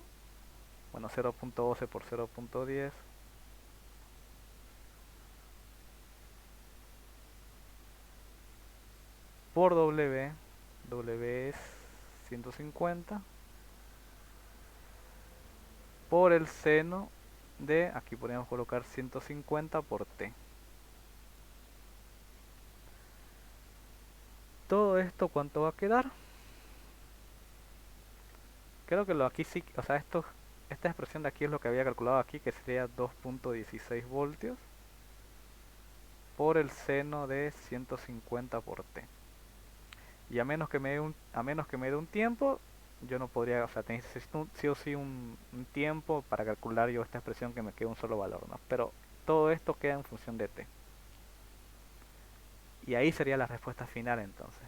bueno, 0.12 por 0.10, por w, w es 150, por el seno de, aquí podríamos colocar 150 por t. Todo esto, ¿cuánto va a quedar? Creo que lo aquí sí, o sea, esta expresión de aquí es lo que había calculado aquí, que sería 2.16 voltios por el seno de 150 por t. Y a menos que me dé un tiempo, yo no podría, o sea, necesito sí o sí un tiempo para calcular yo esta expresión que me quede un solo valor, ¿no? Pero todo esto queda en función de t. Y ahí sería la respuesta final entonces.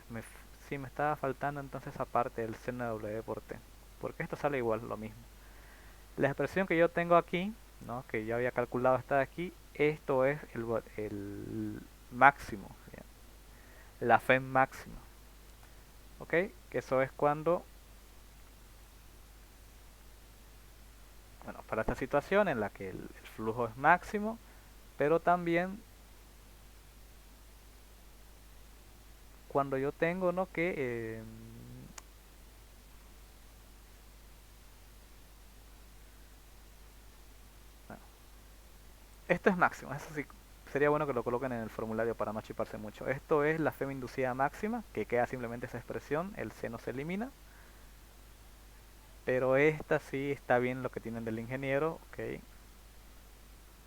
Sí, me estaba faltando entonces esa parte del seno de w por t. Porque esto sale igual, lo mismo. La expresión que yo tengo aquí, ¿no? Que yo había calculado esta de aquí, esto es el máximo, ¿bien? La FEM máxima. ¿Ok? Que eso es cuando, bueno, para esta situación en la que el flujo es máximo, pero también cuando yo tengo, ¿no? Que bueno, esto es máximo, eso sí, sería bueno que lo coloquen en el formulario para no chiparse mucho. Esto es la FEM inducida máxima, que queda simplemente esa expresión, el seno se elimina. Pero esta sí está bien lo que tienen del ingeniero, ok.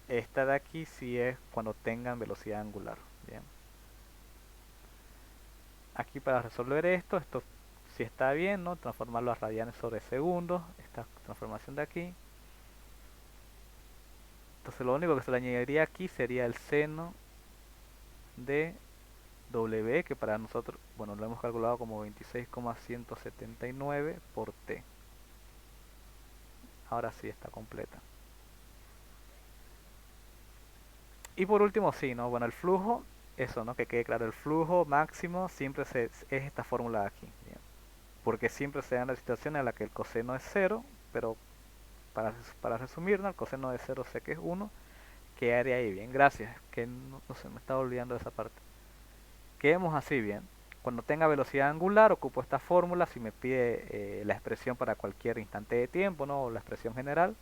Esta de aquí sí es cuando tengan velocidad angular, bien. Aquí para resolver esto sí está bien, ¿no? Transformarlo a radianes sobre segundos, esta transformación de aquí. Entonces lo único que se le añadiría aquí sería el seno de W, que para nosotros, bueno, lo hemos calculado como 26,179 por T. Ahora sí está completa. Y por último, sí, ¿no? Bueno, el flujo, eso, ¿no? Que quede claro, el flujo máximo siempre es esta fórmula de aquí, ¿bien? Porque siempre se dan las situaciones en las que el coseno es cero, pero para resumir, ¿no? El coseno de cero sé que es 1, quedaría ahí, bien, gracias, que no sé, me estaba olvidando de esa parte. Quedemos así, bien. Cuando tenga velocidad angular, ocupo esta fórmula, si me pide la expresión para cualquier instante de tiempo, ¿no? O la expresión general.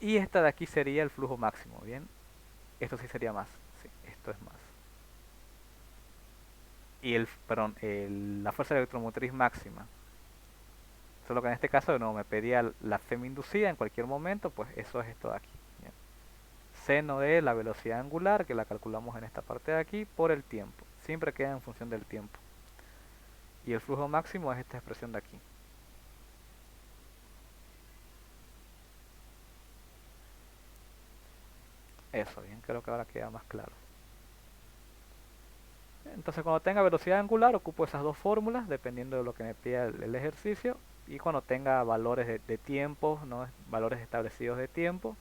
Y esta de aquí sería el flujo máximo, ¿bien? Esto sí sería más, sí, esto es más. Y perdón, la fuerza electromotriz máxima. Solo que en este caso no me pedía la FEM inducida en cualquier momento, pues eso es esto de aquí. ¿Bien? Seno de la velocidad angular, que la calculamos en esta parte de aquí, por el tiempo. Siempre queda en función del tiempo. Y el flujo máximo es esta expresión de aquí. Eso, bien, creo que ahora queda más claro. Entonces cuando tenga velocidad angular ocupo esas dos fórmulas dependiendo de lo que me pida el ejercicio, y cuando tenga valores de tiempo, ¿no? Valores establecidos de tiempo,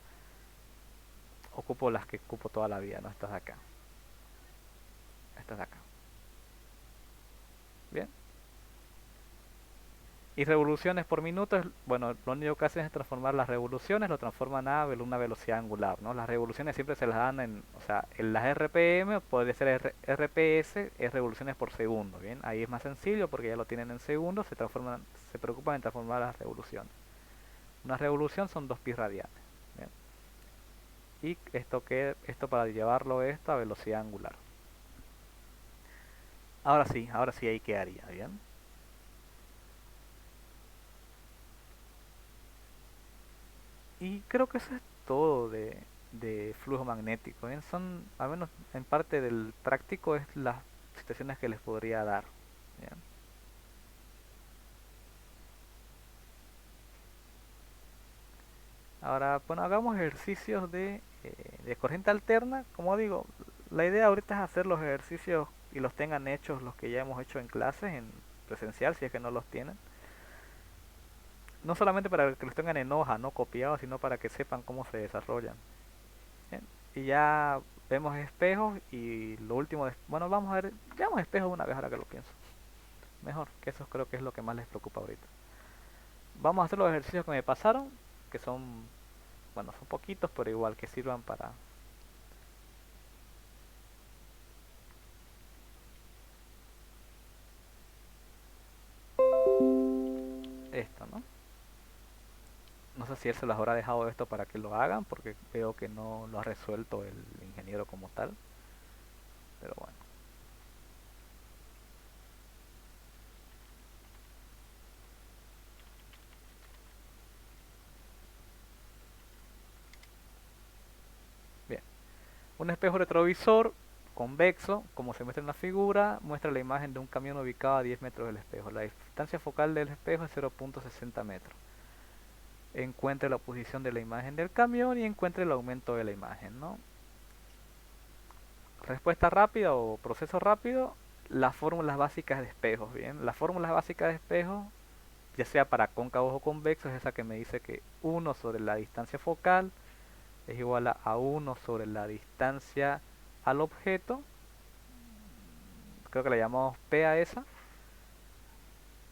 ocupo las que ocupo toda la vida, ¿no? Estas de acá. Estas de acá. Bien. Y revoluciones por minuto, bueno, lo único que hacen es transformar las revoluciones, lo transforman a una velocidad angular, ¿no? Las revoluciones siempre se las dan en, o sea, en las RPM puede ser RPS, es revoluciones por segundo, ¿bien? Ahí es más sencillo porque ya lo tienen en segundos, se preocupan en transformar las revoluciones. Una revolución son 2 pi radianes, ¿bien? Y esto para llevarlo esto a velocidad angular. Ahora sí ahí quedaría, ¿bien? Y creo que eso es todo de flujo magnético. ¿Bien? Son, al menos en parte del práctico, es las situaciones que les podría dar. ¿Bien? Ahora, bueno, hagamos ejercicios de corriente alterna. Como digo, la idea ahorita es hacer los ejercicios y los tengan hechos los que ya hemos hecho en clases, en presencial, si es que no los tienen. No solamente para que los tengan en hoja, no copiados, sino para que sepan cómo se desarrollan. Bien. Y ya vemos espejos y lo último, bueno, vamos a ver, veamos espejos una vez ahora que lo pienso. Mejor, que eso creo que es lo que más les preocupa ahorita. Vamos a hacer los ejercicios que me pasaron, que son, bueno, son poquitos, pero igual que sirvan para esto, ¿no? No sé si él se los habrá dejado esto para que lo hagan, porque veo que no lo ha resuelto el ingeniero como tal. Pero bueno. Bien. Un espejo retrovisor convexo, como se muestra en la figura, muestra la imagen de un camión ubicado a 10 metros del espejo. La distancia focal del espejo es 0.60 metros. Encuentre la posición de la imagen del camión y encuentre el aumento de la imagen, ¿no? Respuesta rápida o proceso rápido, las fórmulas básicas de espejos, ¿bien? Las fórmulas básicas de espejos, ya sea para cóncavos o convexos, es esa que me dice que 1 sobre la distancia focal es igual a 1 sobre la distancia al objeto, creo que la llamamos P a esa,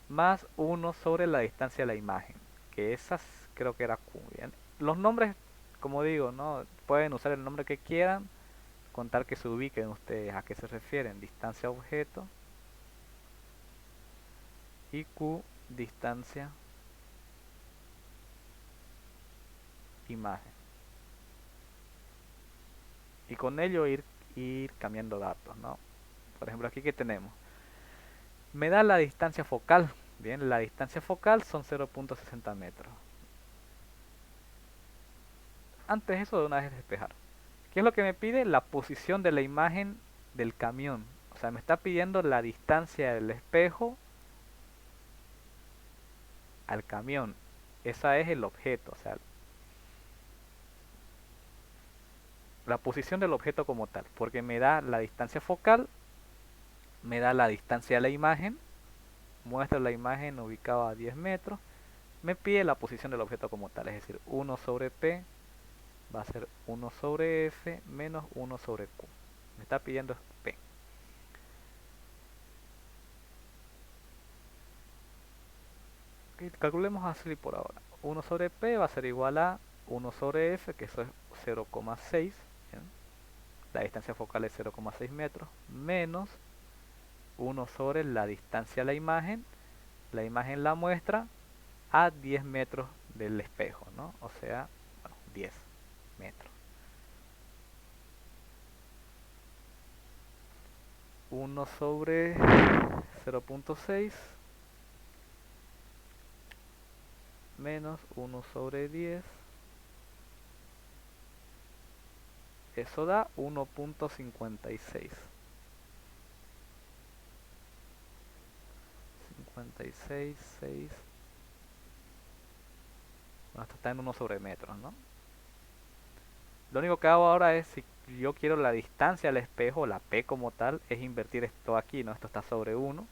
más 1 sobre la distancia a la imagen, que esas creo que era Q, ¿bien? Los nombres, como digo, ¿no? Pueden usar el nombre que quieran, contar que se ubiquen ustedes a qué se refieren, distancia a objeto, y Q, distancia imagen. Y con ello ir cambiando datos, ¿no? Por ejemplo, aquí que tenemos. Me da la distancia focal. Bien, la distancia focal son 0.60 metros. Antes eso de una vez despejar. ¿Qué es lo que me pide? La posición de la imagen del camión. O sea, me está pidiendo la distancia del espejo al camión. Esa es el objeto, o sea, la posición del objeto como tal. Porque me da la distancia focal, me da la distancia de la imagen, muestra la imagen ubicada a 10 metros, me pide la posición del objeto como tal, es decir, 1 sobre P va a ser 1 sobre F menos 1 sobre Q. Me está pidiendo P. Okay, calculemos así por ahora. 1 sobre P va a ser igual a 1 sobre F, que eso es 0,6. La distancia focal es 0,6 metros, menos 1 sobre la distancia a la imagen. La imagen la muestra a 10 metros del espejo, ¿no? O sea, bueno, 10 metros. 1 sobre 0.6 menos 1 sobre 10, eso da 1.56. 56, 6. Bueno, esto está en 1 sobre metros, ¿no? Lo único que hago ahora es, si yo quiero la distancia al espejo, la P como tal, es invertir esto aquí, ¿no? Esto está sobre uno.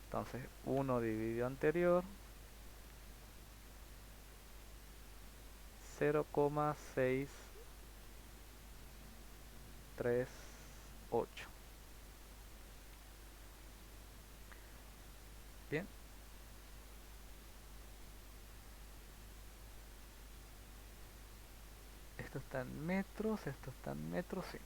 Entonces 1 dividido anterior, 0,638. Bien, esto está en metros, esto está en metros, sí.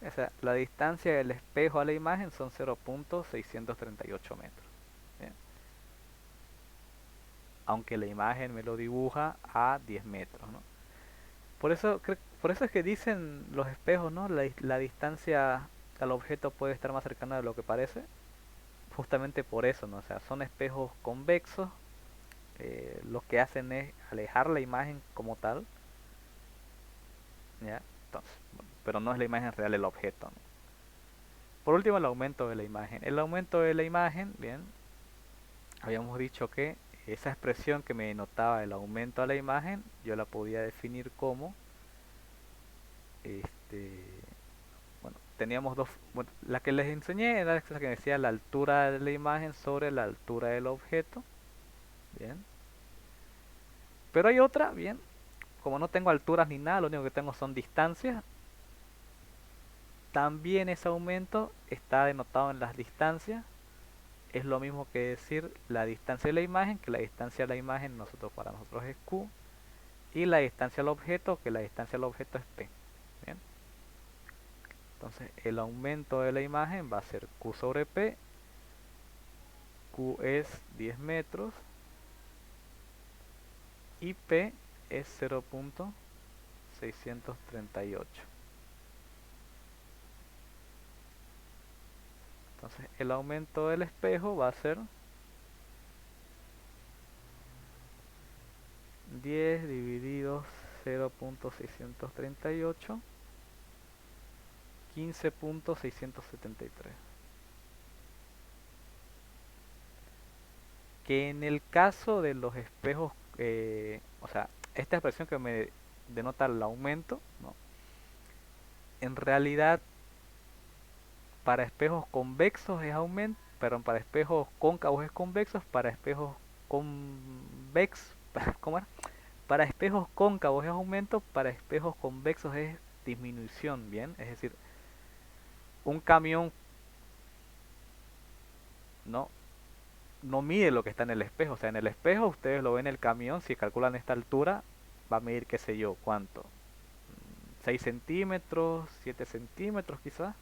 O sea, la distancia del espejo a la imagen son 0,638 metros. Bien. Aunque la imagen me lo dibuja a 10 metros, ¿no? Por eso es que dicen los espejos, ¿no? La distancia al objeto puede estar más cercana de lo que parece. Justamente por eso, ¿no? O sea, son espejos convexos. Lo que hacen es alejar la imagen como tal, ¿ya? Entonces, bueno, pero no es la imagen real del objeto, ¿no? Por último, el aumento de la imagen. El aumento de la imagen, bien, habíamos dicho que esa expresión que me denotaba el aumento a la imagen, yo la podía definir como, este, bueno, teníamos dos, bueno, la que les enseñé era esa que decía la altura de la imagen sobre la altura del objeto, bien. Pero hay otra, bien, como no tengo alturas ni nada, lo único que tengo son distancias, también ese aumento está denotado en las distancias. Es lo mismo que decir la distancia de la imagen, que la distancia de la imagen para nosotros es Q, y la distancia al objeto, que la distancia al objeto es P. Bien. Entonces el aumento de la imagen va a ser Q sobre P. Q es 10 metros y P es 0,638. Entonces el aumento del espejo va a ser 10 dividido 0,638, 15,673. Que en el caso de los espejos, o sea, esta expresión que me denota el aumento, ¿no? En realidad para espejos convexos es aumento, perdón, para espejos cóncavos es convexos, para espejos convex, ¿cómo era? Para espejos cóncavos es aumento, para espejos convexos es disminución, ¿bien? Es decir, un camión no, no mide lo que está en el espejo, o sea, en el espejo ustedes lo ven en el camión, si calculan esta altura, va a medir qué sé yo, cuánto, 6 centímetros, 7 centímetros quizás,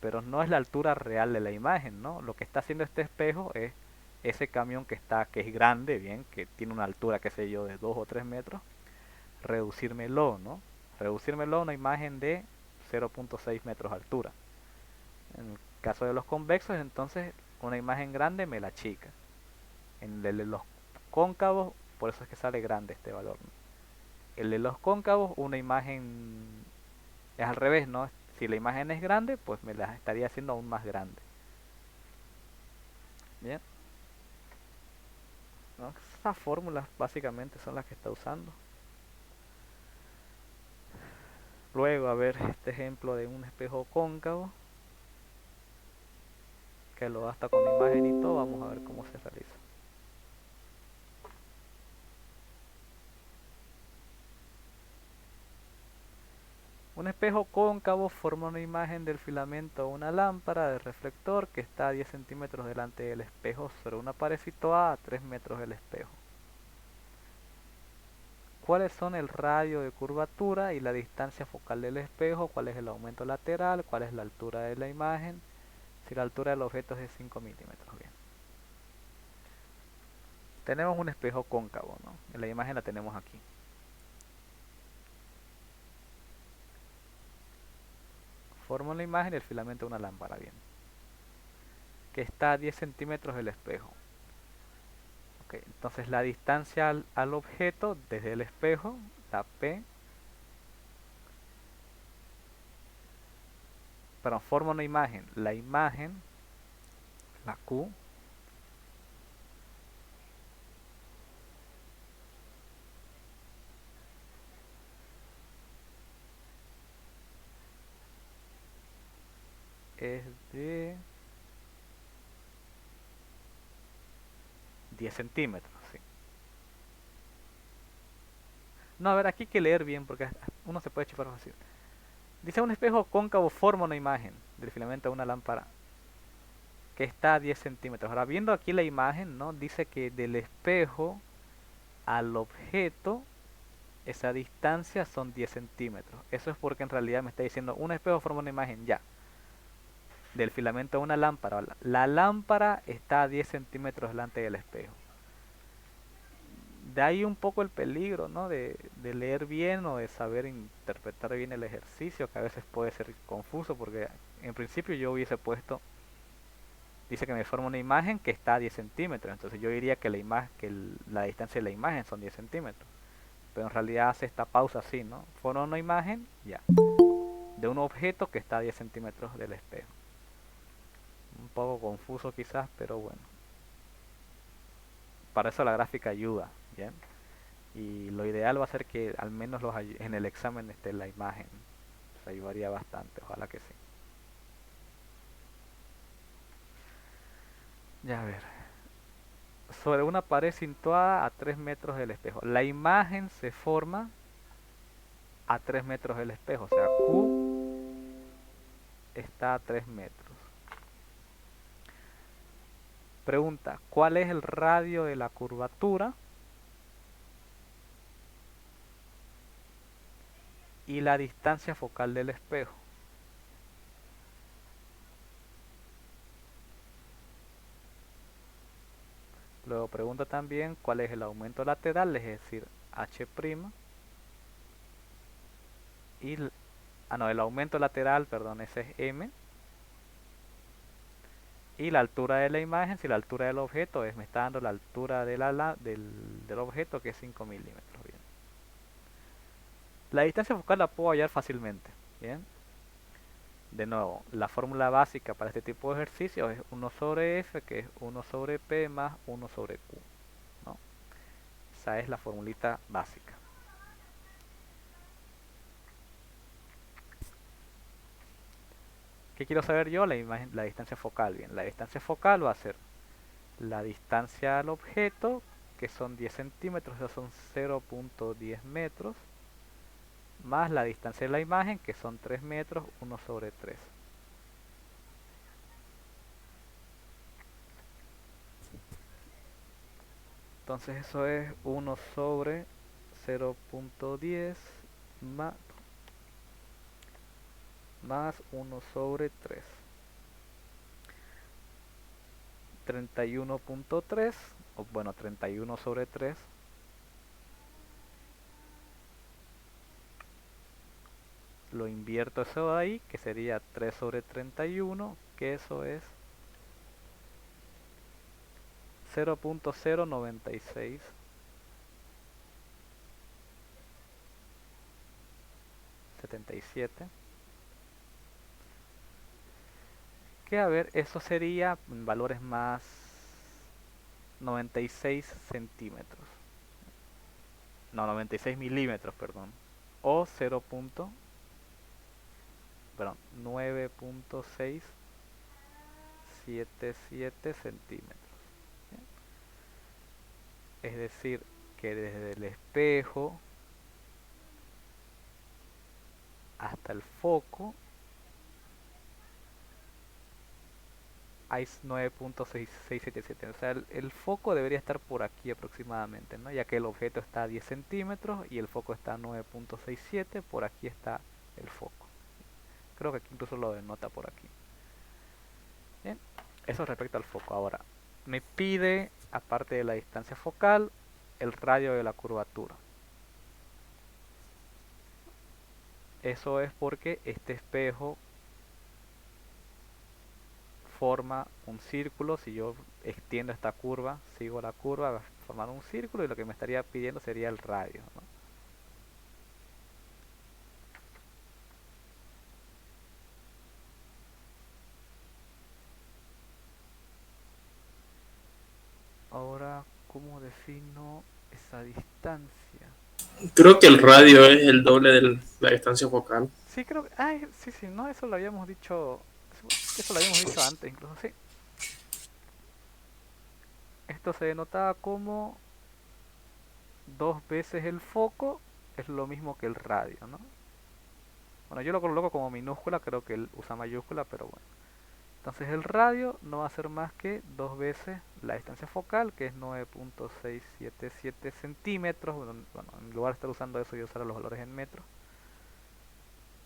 pero no es la altura real de la imagen, ¿no? Lo que está haciendo este espejo es ese camión que es grande, bien, que tiene una altura, qué sé yo, de 2 o 3 metros, reducírmelo, ¿no? Reducírmelo a una imagen de 0,6 metros de altura. En el caso de los convexos, entonces, una imagen grande me la achica. En el de los cóncavos, por eso es que sale grande este valor, ¿no? El de los cóncavos, una imagen es al revés, ¿no? Si la imagen es grande, pues me la estaría haciendo aún más grande. Bien, ¿no? Esas fórmulas básicamente son las que está usando. Luego, a ver este ejemplo de un espejo cóncavo, que lo basta con imagen y todo, vamos a ver cómo se realiza. Un espejo cóncavo forma una imagen del filamento de una lámpara de reflector que está a 10 centímetros delante del espejo sobre una pared situada a 3 metros del espejo. ¿Cuáles son el radio de curvatura y la distancia focal del espejo? ¿Cuál es el aumento lateral? ¿Cuál es la altura de la imagen? Si la altura del objeto es de 5 milímetros. Bien. Tenemos un espejo cóncavo, ¿no? En la imagen la tenemos aquí. Forma una imagen del filamento de una lámpara, bien. Que está a 10 centímetros del espejo. Okay, entonces la distancia al objeto desde el espejo, la P, pero forma una imagen. La imagen, la Q, es de 10 centímetros, sí. No, a ver, aquí hay que leer bien porque uno se puede chupar fácil. Dice un espejo cóncavo forma una imagen del filamento de una lámpara que está a 10 centímetros. Ahora, viendo aquí la imagen, ¿no? Dice que del espejo al objeto, esa distancia son 10 centímetros. Eso es porque en realidad me está diciendo un espejo forma una imagen ya. Del filamento de una lámpara. La lámpara está a 10 centímetros delante del espejo. De ahí un poco el peligro, ¿no? De leer bien o de saber interpretar bien el ejercicio, que a veces puede ser confuso, porque en principio yo hubiese puesto, dice que me forma una imagen que está a 10 centímetros, entonces yo diría que la imagen, la distancia de la imagen son 10 centímetros, pero en realidad hace esta pausa así, ¿no? Forma una imagen, ya, de un objeto que está a 10 centímetros del espejo. Un poco confuso quizás, pero bueno. Para eso la gráfica ayuda, ¿bien? Y lo ideal va a ser que al menos en el examen esté la imagen. Eso ayudaría bastante, ojalá que sí. Ya a ver. Sobre una pared situada a 3 metros del espejo. La imagen se forma a 3 metros del espejo. O sea, Q está a 3 metros. Pregunta, ¿cuál es el radio de la curvatura y la distancia focal del espejo? Luego pregunta también cuál es el aumento lateral, es decir, H', y no, el aumento lateral, perdón, ese es M, y la altura de la imagen, si la altura del objeto me está dando la altura del objeto, que es 5 milímetros, bien. La distancia focal la puedo hallar fácilmente, bien. De nuevo, la fórmula básica para este tipo de ejercicios es 1 sobre F, que es 1 sobre P más 1 sobre Q, ¿no? Esa es la formulita básica. ¿Qué quiero saber yo? La distancia focal. Bien, la distancia focal va a ser la distancia al objeto, que son 10 centímetros, esos son 0.10 metros, más la distancia de la imagen, que son 3 metros, 1 sobre 3. Entonces eso es 1 sobre 0.10 más 1 sobre 3. 31.3, o bueno, 31 sobre 3. Lo invierto eso de ahí, que sería 3 sobre 31, que eso es 0.096. 77. Que a ver, eso sería en valores más 96 centímetros. No, 96 milímetros, perdón. O 0. Perdón, 9.677 centímetros. Es decir, que desde el espejo hasta el foco hay 9.677. O sea, el foco debería estar por aquí aproximadamente, ¿no? Ya que el objeto está a 10 centímetros y el foco está a 9.67. Por aquí está el foco. Creo que aquí incluso lo denota por aquí. Bien, eso respecto al foco. Ahora, me pide, aparte de la distancia focal, el radio de la curvatura. Eso es porque este espejo forma un círculo. Si yo extiendo esta curva, sigo la curva, va a formar un círculo y lo que me estaría pidiendo sería el radio, ¿no? Ahora, ¿cómo defino esa distancia? Creo que el radio es el doble de la distancia focal. Sí, creo que... sí, no, eso lo habíamos dicho... Eso lo habíamos dicho antes, incluso, sí. Esto se denotaba como 2 veces el foco es lo mismo que el radio, ¿no? Bueno, yo lo coloco como minúscula, creo que él usa mayúscula, pero bueno. Entonces el radio no va a ser más que 2 veces la distancia focal, que es 9.677 centímetros. Bueno, en lugar de estar usando eso, yo usaré los valores en metros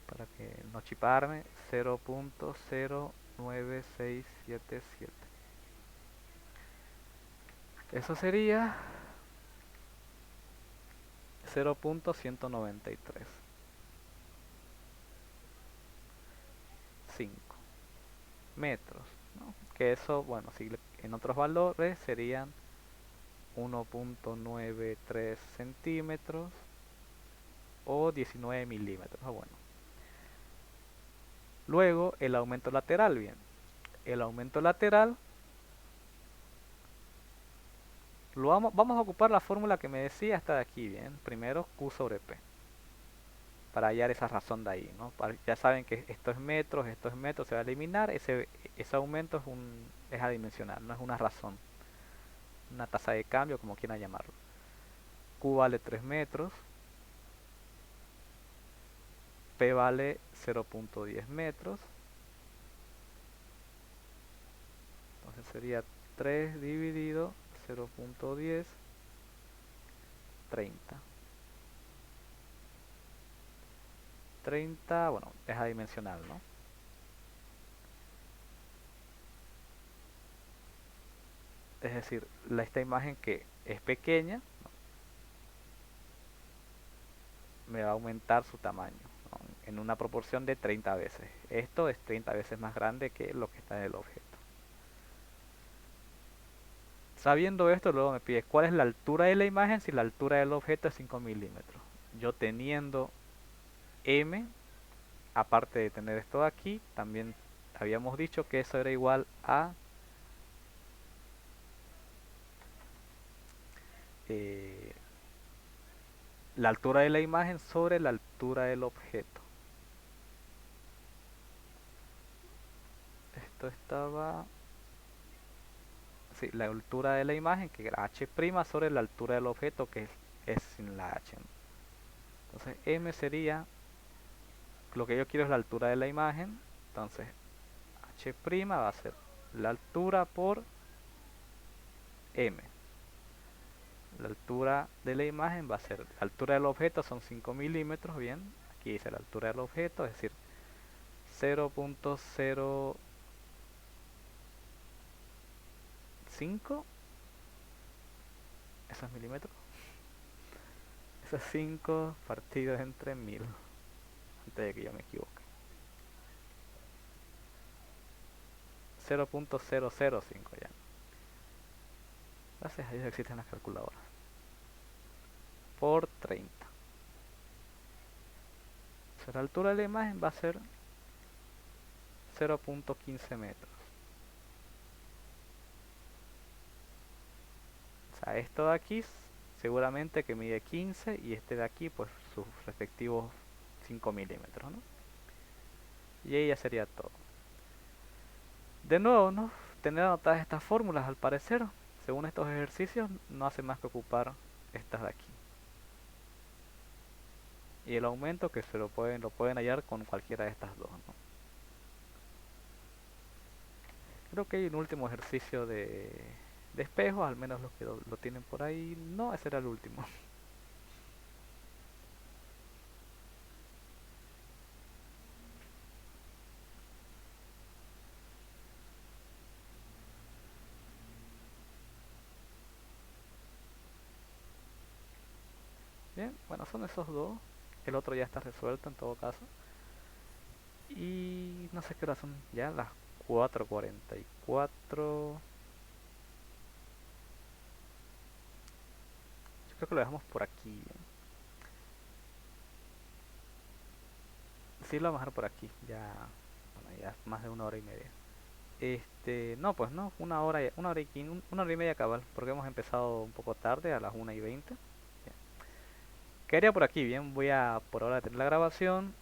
para que no chiparme. 0.09677. Eso sería 0.193. 5 metros, ¿no? Que eso, bueno, si en otros valores serían 1.93 centímetros o 19 milímetros. Bueno, luego el aumento lateral, bien. El aumento lateral vamos a ocupar la fórmula que me decía esta de aquí, bien. Primero Q sobre P. Para hallar esa razón de ahí, ¿no? Ya saben que esto es metros, se va a eliminar. Ese aumento es adimensional, no es una razón. Una tasa de cambio, como quieran llamarlo. Q vale 3 metros. P vale 0.10 metros. Entonces sería 3 dividido 0.10, 30. 30, bueno, es adimensional, ¿no? Es decir, esta imagen que es pequeña, ¿no?, me va a aumentar su tamaño, ¿no?, en una proporción de 30 veces. Esto es 30 veces más grande que lo que está en el objeto. Sabiendo esto, luego me pide cuál es la altura de la imagen si la altura del objeto es 5 milímetros. Yo teniendo M, aparte de tener esto de aquí, también habíamos dicho que eso era igual a eh, la altura de la imagen sobre la altura del objeto. Esto estaba... Sí, la altura de la imagen, que era h' sobre la altura del objeto, que es sin la h, ¿no? Entonces m sería, lo que yo quiero es la altura de la imagen, entonces h' va a ser la altura por m. La altura de la imagen va a ser, la altura del objeto son 5 milímetros, bien, aquí dice la altura del objeto, es decir, 0.05, eso es milímetros, eso es 5 partido entre 1000, antes de que yo me equivoque. 0.005 ya. Gracias a Dios existen las calculadoras. Por 30. O sea, la altura de la imagen va a ser 0.15 metros. O sea, esto de aquí seguramente que mide 15 y este de aquí pues sus respectivos 5 milímetros, ¿no? Y ahí ya sería todo. De nuevo, ¿no?, tener anotadas estas fórmulas, al parecer, según estos ejercicios, no hace más que ocupar estas de aquí. Y el aumento que lo pueden hallar con cualquiera de estas dos, ¿no? Creo que hay un último ejercicio de espejos, al menos los que lo tienen por ahí. No, ese era el último. Bien, bueno, son esos dos. El otro ya está resuelto en todo caso. Y no sé qué hora son ya, las 4:44. Yo creo que lo dejamos por aquí, bien. Sí, lo vamos a dejar por aquí. Ya, bueno, ya es más de 1 hora y media. No, pues no, 1 hora, 1 hora y 15, 1 hora y media cabal, porque hemos empezado un poco tarde, a las 1:20. Quedaría por aquí, bien, voy a por ahora tener la grabación